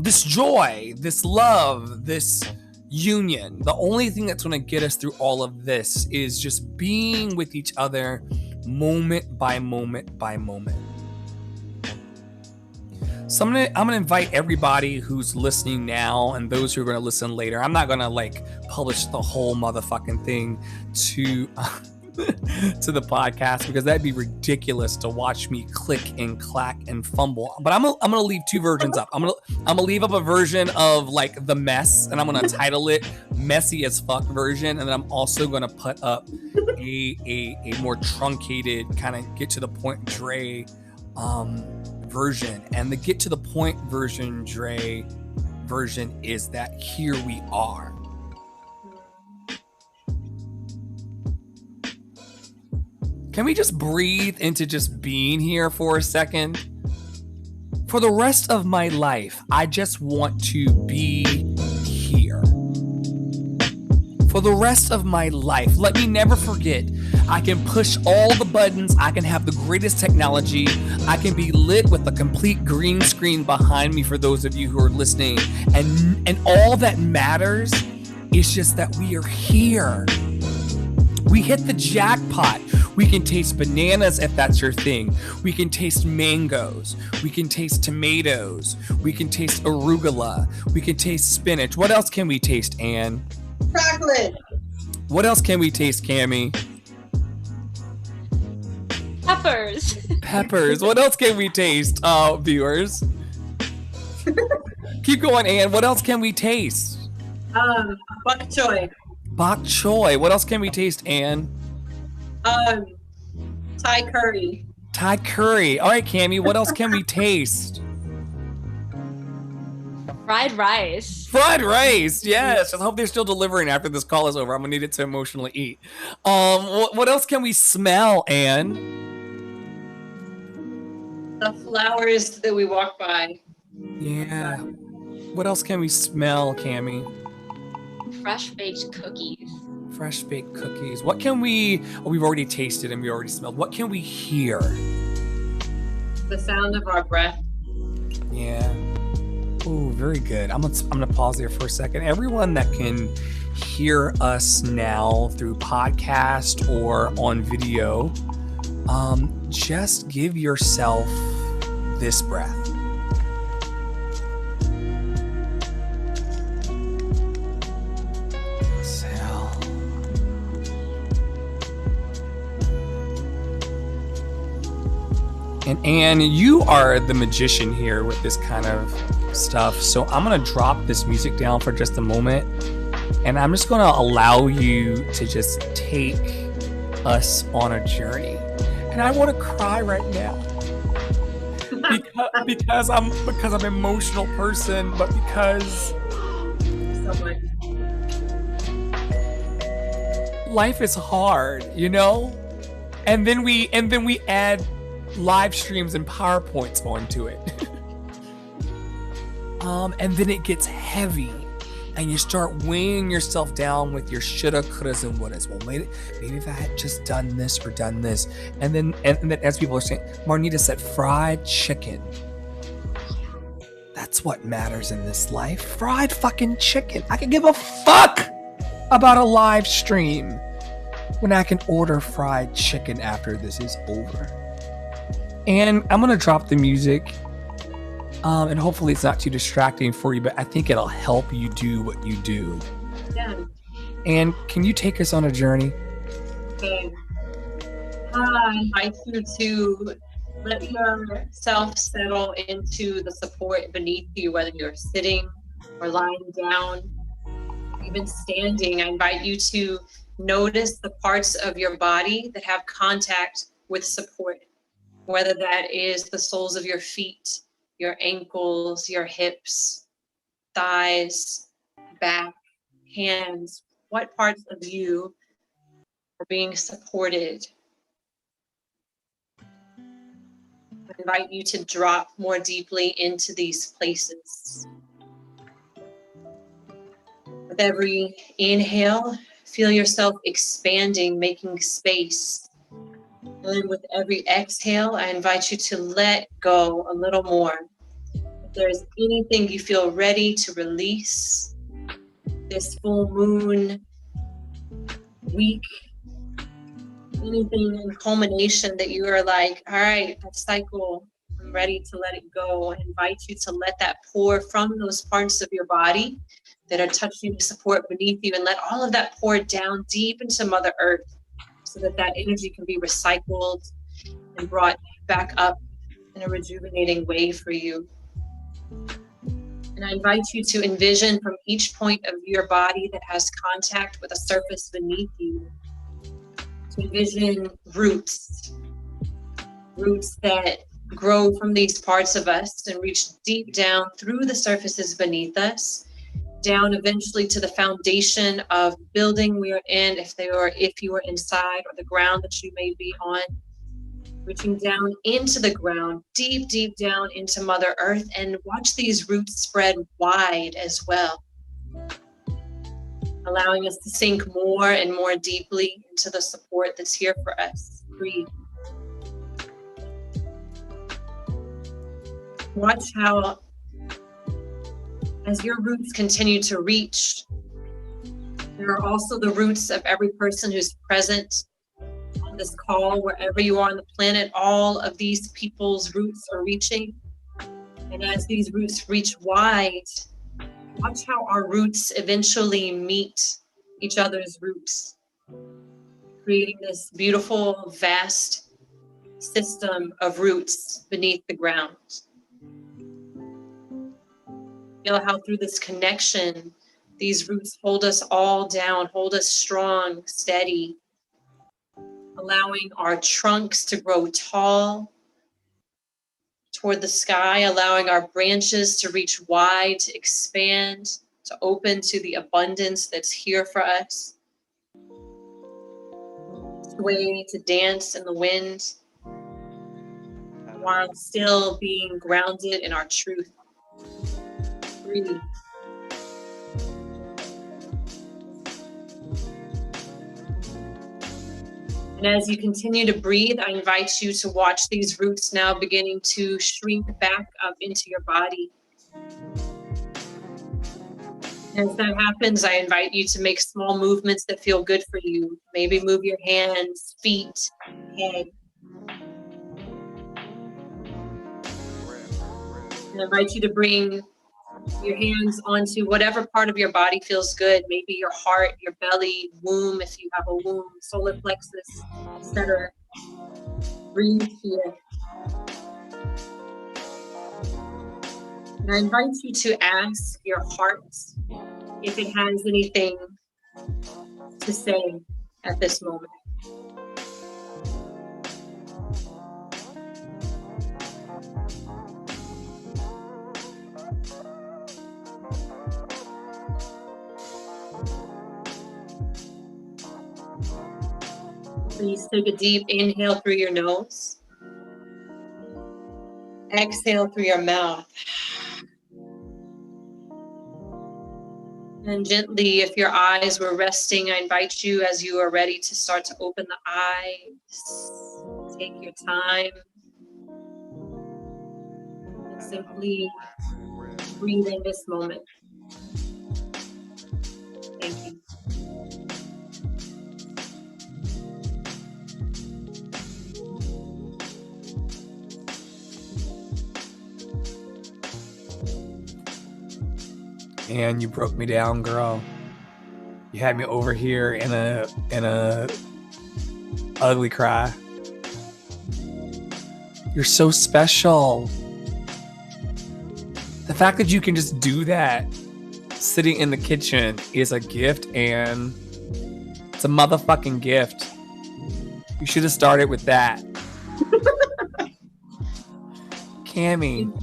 B: this joy, this love, this union. The only thing that's going to get us through all of this is just being with each other moment by moment by moment. So I'm gonna invite everybody who's listening now and those who are gonna listen later. I'm not gonna like publish the whole motherfucking thing to to the podcast because that'd be ridiculous to watch me click and clack and fumble. But I'm gonna leave two versions up. I'm gonna leave up a version of like the mess, and I'm gonna title it "Messy as Fuck" version, and then I'm also gonna put up a more truncated kind of get to the point Dre version. And the get to the point version, Dre version, is that here we are. Can we just breathe into just being here for a second? For the rest of my life, I just want to be here. For the rest of my life, let me never forget, I can push all the buttons, I can have the greatest technology, I can be lit with a complete green screen behind me for those of you who are listening, and all that matters is just that we are here. We hit the jackpot. We can taste bananas if that's your thing. We can taste mangoes. We can taste tomatoes. We can taste arugula. We can taste spinach. What else can we taste, Anne?
A: Chocolate.
B: What else can we taste, Cammie?
C: Peppers.
B: Peppers. What else can we taste, viewers? Keep going, Anne. What else can we taste?
A: Bok choy.
B: Bok choy. What else can we taste, Anne?
A: Thai curry.
B: Thai curry. All right, Cammie. What else can we taste?
C: Fried rice.
B: Fried rice. Yes. I hope they're still delivering after this call is over. I'm gonna need it to emotionally eat. What else can we smell, Anne?
A: The flowers that we walk by.
B: Yeah. What else can we smell, Cammie?
C: Fresh baked cookies.
B: Fresh baked cookies. What can we... Oh, we've already tasted and we already smelled. What can we hear?
A: The sound of our breath.
B: Yeah. Oh, very good. I'm gonna pause there for a second. Everyone that can hear us now through podcast or on video, just give yourself this breath. And Anne, you are the magician here with this kind of stuff. So I'm going to drop this music down for just a moment. And I'm just going to allow you to just take us on a journey. And I want to cry right now. because I'm an emotional person, but because life is hard, you know? And then we add live streams and PowerPoints onto it. And then it gets heavy and you start weighing yourself down with your shoulda, couldas, and wouldas. Well, maybe if I had just done this or done this. And then as people are saying, Marnita said, fried chicken. That's what matters in this life. Fried fucking chicken. I can give a fuck about a live stream when I can order fried chicken after this is over. And I'm going to drop the music, and hopefully it's not too distracting for you, but I think it'll help you do what you do.
A: Yeah.
B: And can you take us on a journey?
A: Okay. I invite you to let yourself settle into the support beneath you, whether you're sitting or lying down, even standing. I invite you to notice the parts of your body that have contact with support. Whether that is the soles of your feet, your ankles, your hips, thighs, back, hands. What parts of you are being supported? I invite you to drop more deeply into these places. With every inhale, feel yourself expanding, making space. And with every exhale, I invite you to let go a little more. If there's anything you feel ready to release, this full moon week, anything in culmination that you are like, all right, that cycle, I'm ready to let it go. I invite you to let that pour from those parts of your body that are touching the support beneath you, and let all of that pour down deep into Mother Earth so that that energy can be recycled and brought back up in a rejuvenating way for you. And I invite you to envision from each point of your body that has contact with a surface beneath you, to envision roots that grow from these parts of us and reach deep down through the surfaces beneath us, down eventually to the foundation of building we are in, if you are inside, or the ground that you may be on, reaching down into the ground, deep, deep down into Mother Earth, and watch these roots spread wide as well, allowing us to sink more and more deeply into the support that's here for us. Breathe. Watch how, as your roots continue to reach, there are also the roots of every person who's present on this call, wherever you are on the planet. All of these people's roots are reaching. And as these roots reach wide, watch how our roots eventually meet each other's roots, creating this beautiful, vast system of roots beneath the ground. Feel how through this connection, these roots hold us all down, hold us strong, steady, allowing our trunks to grow tall toward the sky, allowing our branches to reach wide, to expand, to open to the abundance that's here for us. Sway, to dance in the wind, while still being grounded in our truth. Breathe. And as you continue to breathe, I invite you to watch these roots now beginning to shrink back up into your body. As that happens, I invite you to make small movements that feel good for you. Maybe move your hands, feet, head. And I invite you to bring your hands onto whatever part of your body feels good. Maybe your heart, your belly, womb, if you have a womb, solar plexus, etc. Breathe here. And I invite you to ask your heart if it has anything to say at this moment. Please take a deep inhale through your nose. Exhale through your mouth. And gently, if your eyes were resting, I invite you, as you are ready, to start to open the eyes. Take your time. And simply breathe in this moment. Thank you.
B: And you broke me down, girl. You had me over here in a ugly cry. You're so special. The fact that you can just do that sitting in the kitchen is a gift, and it's a motherfucking gift. You should have started with that. Cammy.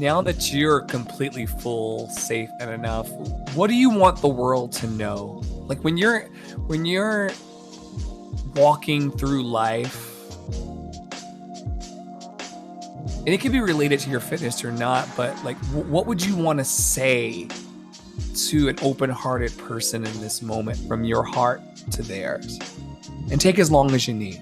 B: now that you're completely full, safe, and enough, what do you want the world to know? Like when you're walking through life, and it can be related to your fitness or not, but like, what would you want to say to an open-hearted person in this moment from your heart to theirs? And take as long as you need.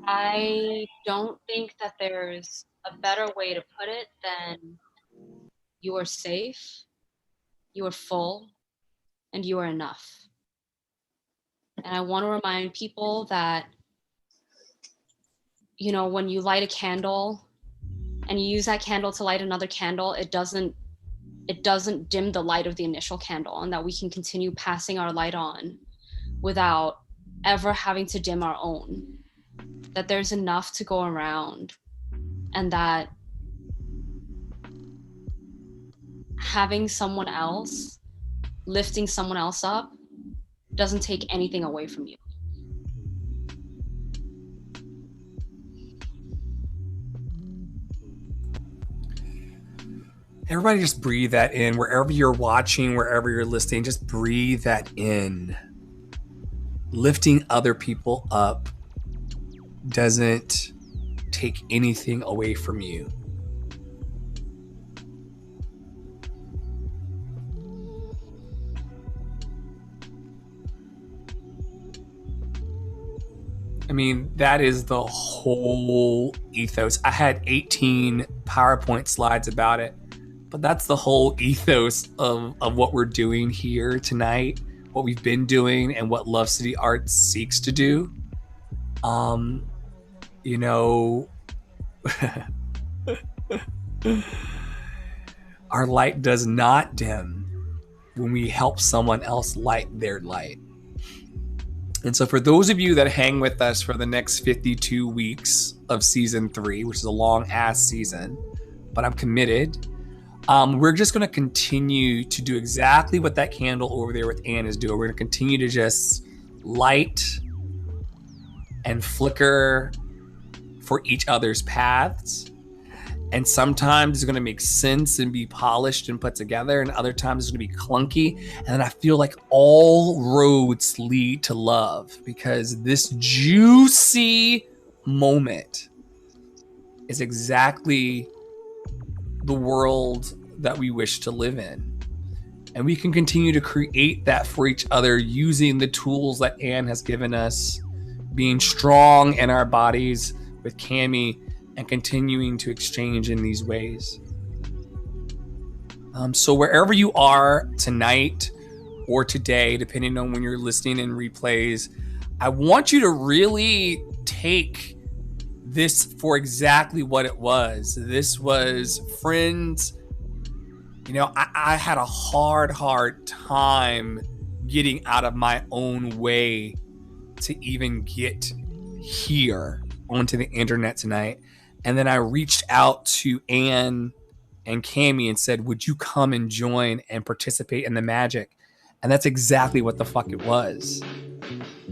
C: I don't think that there's a better way to put it than you are safe, you are full, and you are enough. And I want to remind people that, you know, when you light a candle and you use that candle to light another candle, it doesn't dim the light of the initial candle, and that we can continue passing our light on without ever having to dim our own. That there's enough to go around, and that having someone else, lifting someone else up, doesn't take anything away from you.
B: Everybody just breathe that in. Wherever you're watching, wherever you're listening, just breathe that in. Lifting other people up doesn't take anything away from you. I mean, that is the whole ethos. I had 18 PowerPoint slides about it, but that's the whole ethos of what we're doing here tonight, what we've been doing, and what Love City Arts seeks to do. You know, our light does not dim when we help someone else light their light. And so for those of you that hang with us for the next 52 weeks of season 3, which is a long ass season, but I'm committed, we're just going to continue to do exactly what that candle over there with Anne is doing. We're going to continue to just light and flicker for each other's paths. And sometimes it's going to make sense and be polished and put together, and other times it's going to be clunky. And then I feel like all roads lead to love, because this juicy moment is exactly the world that we wish to live in. And we can continue to create that for each other using the tools that Anne has given us, being strong in our bodies with Cami, and continuing to exchange in these ways. So wherever you are tonight or today, depending on when you're listening in replays, I want you to really take this for exactly what it was. This was friends. You know, I had a hard time getting out of my own way to even get here onto the internet tonight. And then I reached out to Anne and Cami and said, would you come and join and participate in the magic? And that's exactly what the fuck it was.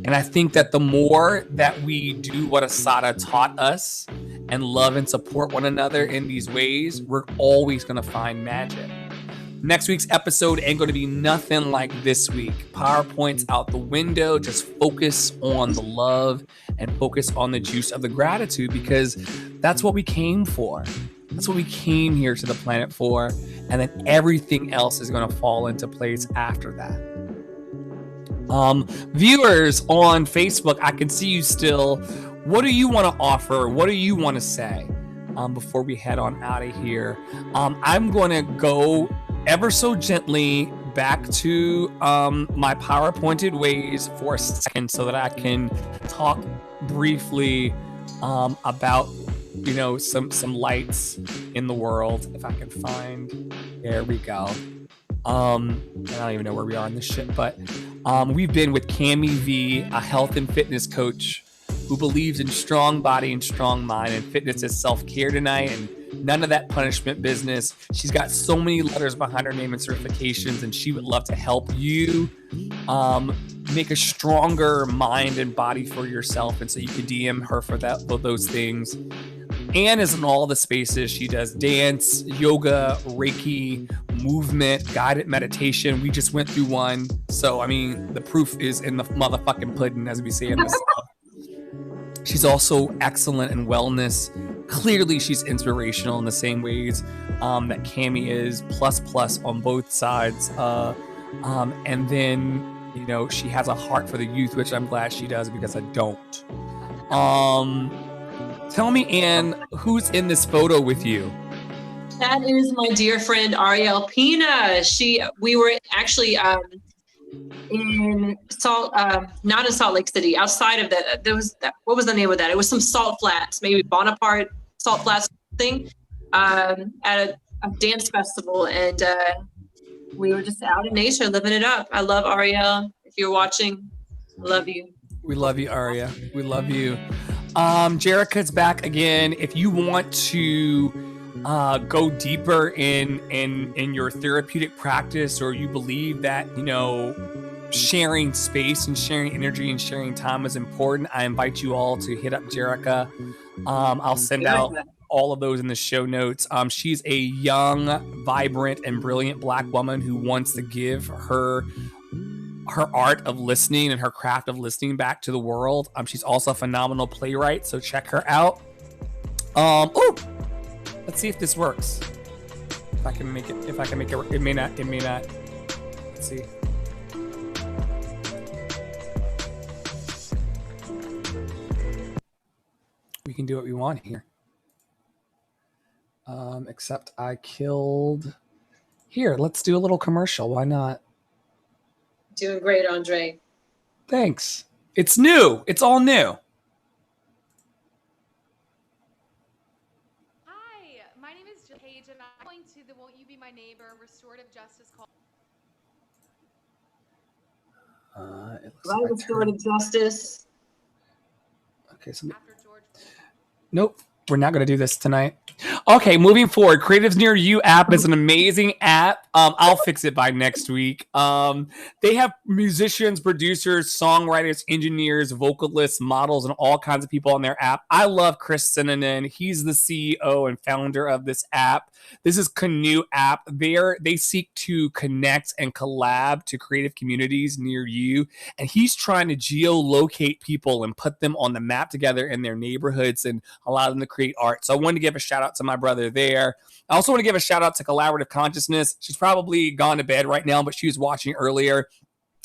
B: And I think that the more that we do what Asada taught us and love and support one another in these ways, we're always going to find magic. Next week's episode ain't going to be nothing like this week. PowerPoint's out the window. Just focus on the love and focus on the juice of the gratitude, because that's what we came for. That's what we came here to the planet for. And then everything else is going to fall into place after that. Viewers on Facebook, I can see you still. What do you want to offer? What do you want to say before we head on out of here? I'm going to go ever so gently back to my PowerPointed ways for a second so that I can talk briefly about, you know, some lights in the world. If I can find, there we go. I don't even know where we are in this shit, but we've been with Cami V, a health and fitness coach who believes in strong body and strong mind, and fitness is self-care tonight, and none of that punishment business. She's got so many letters behind her name and certifications, and she would love to help you make a stronger mind and body for yourself. And so you can DM her for those things. Anne is in all the spaces. She does dance, yoga, Reiki, movement, guided meditation. We just went through one. So, I mean, the proof is in the motherfucking pudding, as we say in this stuff. She's also excellent in wellness. Clearly, she's inspirational in the same ways that Cami is, plus on both sides. And then, you know, she has a heart for the youth, which I'm glad she does because I don't. Tell me, Anne, who's in this photo with you?
A: That is my dear friend Ariel Pina. We were actually in not in Salt Lake City. Outside of that, there was that. What was the name of that? It was some salt flats, maybe Bonaparte salt flats thing, at a dance festival, and we were just out in nature, living it up. I love Ariel. If you're watching, I love you.
B: We love you, Aria. We love you. Jerica's back again. If you want to go deeper in your therapeutic practice, or you believe that, you know, sharing space and sharing energy and sharing time is important, I invite you all to hit up Jerica. I'll send out all of those in the show notes. She's a young, vibrant, and brilliant Black woman who wants to give her art of listening and her craft of listening back to the world. She's also a phenomenal playwright, so check her out. Let's see if this works. If I can make it work. It may not. Let's see. We can do what we want here. Except I killed. Here, let's do a little commercial. Why not?
A: Doing great, Andre.
B: Thanks. It's new. It's all new.
D: Hi, my name is Paige, and I'm going to the Won't You Be My Neighbor restorative justice call.
B: It looks
A: Restorative justice.
B: Okay, so nope. We're not going to do this tonight. Okay, moving forward. Creatives Near You app is an amazing app. I'll fix it by next week. They have musicians, producers, songwriters, engineers, vocalists, models, and all kinds of people on their app. I love Chris Sinanen. He's the CEO and founder of this app. This is Canoe app. They seek to connect and collab to creative communities near you. And he's trying to geolocate people and put them on the map together in their neighborhoods and allow them to create art. So I wanted to give a shout out to my brother there. I also want to give a shout out to Collaborative Consciousness. She's probably gone to bed right now, but she was watching earlier.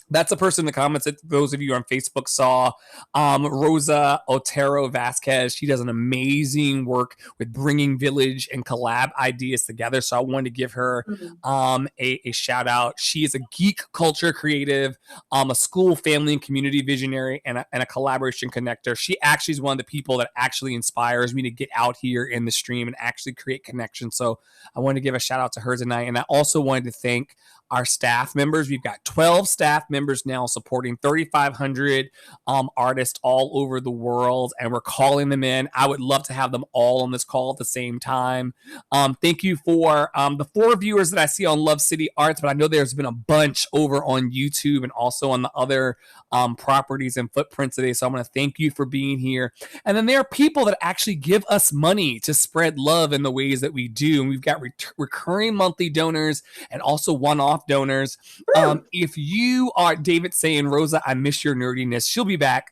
B: That's the person in the comments that those of you on Facebook saw. Rosa Otero Vasquez. She does an amazing work with bringing village and collab ideas together. So I wanted to give her a shout out. She is a geek culture creative, a school, family, and community visionary, and a collaboration connector. She actually is one of the people that actually inspires me to get out here in the stream and actually create connections. So I wanted to give a shout out to her tonight. And I also wanted to thank our staff members. We've got 12 staff members now supporting 3,500 artists all over the world, and we're calling them in. I would love to have them all on this call at the same time. Thank you for the 4 viewers that I see on Love City Arts, but I know there's been a bunch over on YouTube and also on the other properties and footprints today. So I want to thank you for being here. And then there are people that actually give us money to spread love in the ways that we do. And we've got recurring monthly donors and also one-off donors. If you are David saying, Rosa, I miss your nerdiness, she'll be back.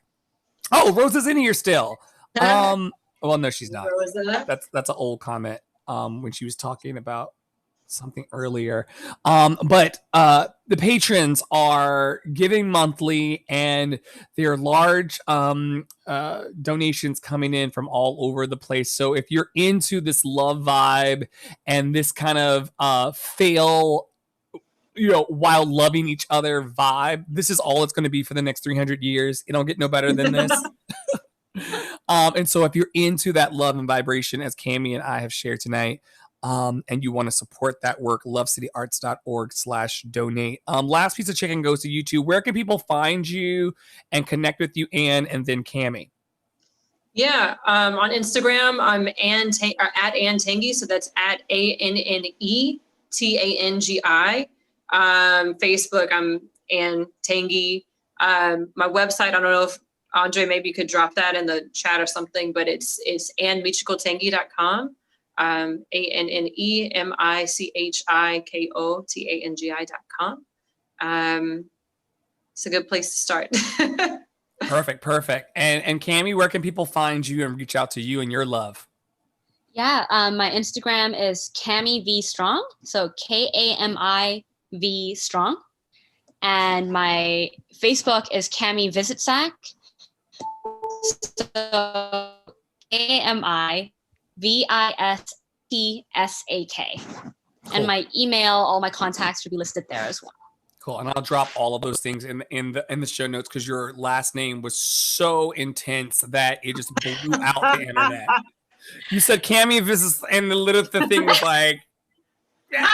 B: Oh, Rosa's in here still. Well, no, she's not. That's an old comment when she was talking about something earlier. But the patrons are giving monthly, and there are large donations coming in from all over the place. So if you're into this love vibe and this kind of fail, while loving each other vibe, this is all it's going to be for the next 300 years. It don't get no better than this. And so if you're into that love and vibration, as Cami and I have shared tonight, and you want to support that work, lovecityarts.org/donate. Last piece of chicken goes to YouTube. Where can people find you and connect with you, Anne, and then Cami?
A: Yeah, on Instagram, I'm at Ann Tangi, so that's at ANNETANGI. Facebook, I'm Ann Tangi. My website, I don't know if Andre, maybe you could drop that in the chat or something, but it's annemichikotangi.com. ANNEMICHIKOTANGI.com. It's a good place to start.
B: Perfect. And Cami, where can people find you and reach out to you and your love?
C: Yeah, my Instagram is Cami V Strong, so KAMI-V Strong. And my Facebook is Cami Visit Sack. So KAMIVISTSAK. Cool. And my email, all my contacts should be listed there as well.
B: Cool. And I'll drop all of those things in the show notes because your last name was so intense that it just blew out the internet. You said Cami Visit, and the thing was like, yeah.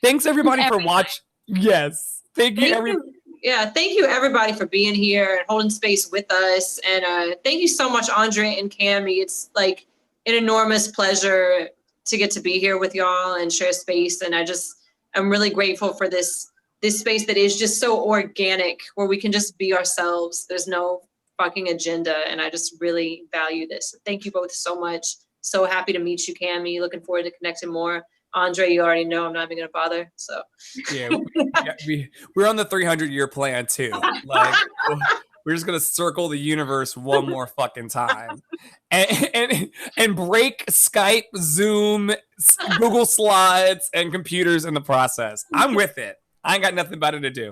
B: Thanks everybody for watching. Yes. Thank you.
A: Yeah, thank you everybody for being here and holding space with us. And thank you so much, Andre and Cami. It's like an enormous pleasure to get to be here with y'all and share space. And I'm really grateful for this space that is just so organic, where we can just be ourselves. There's no fucking agenda. And I just really value this. Thank you both so much. So happy to meet you, Cami. Looking forward to connecting more. Andre, you already know I'm not even gonna bother. So
B: yeah, we're on the 300-year plan too. Like we're just gonna circle the universe one more fucking time, and break Skype, Zoom, Google Slides, and computers in the process. I'm with it. I ain't got nothing better to do.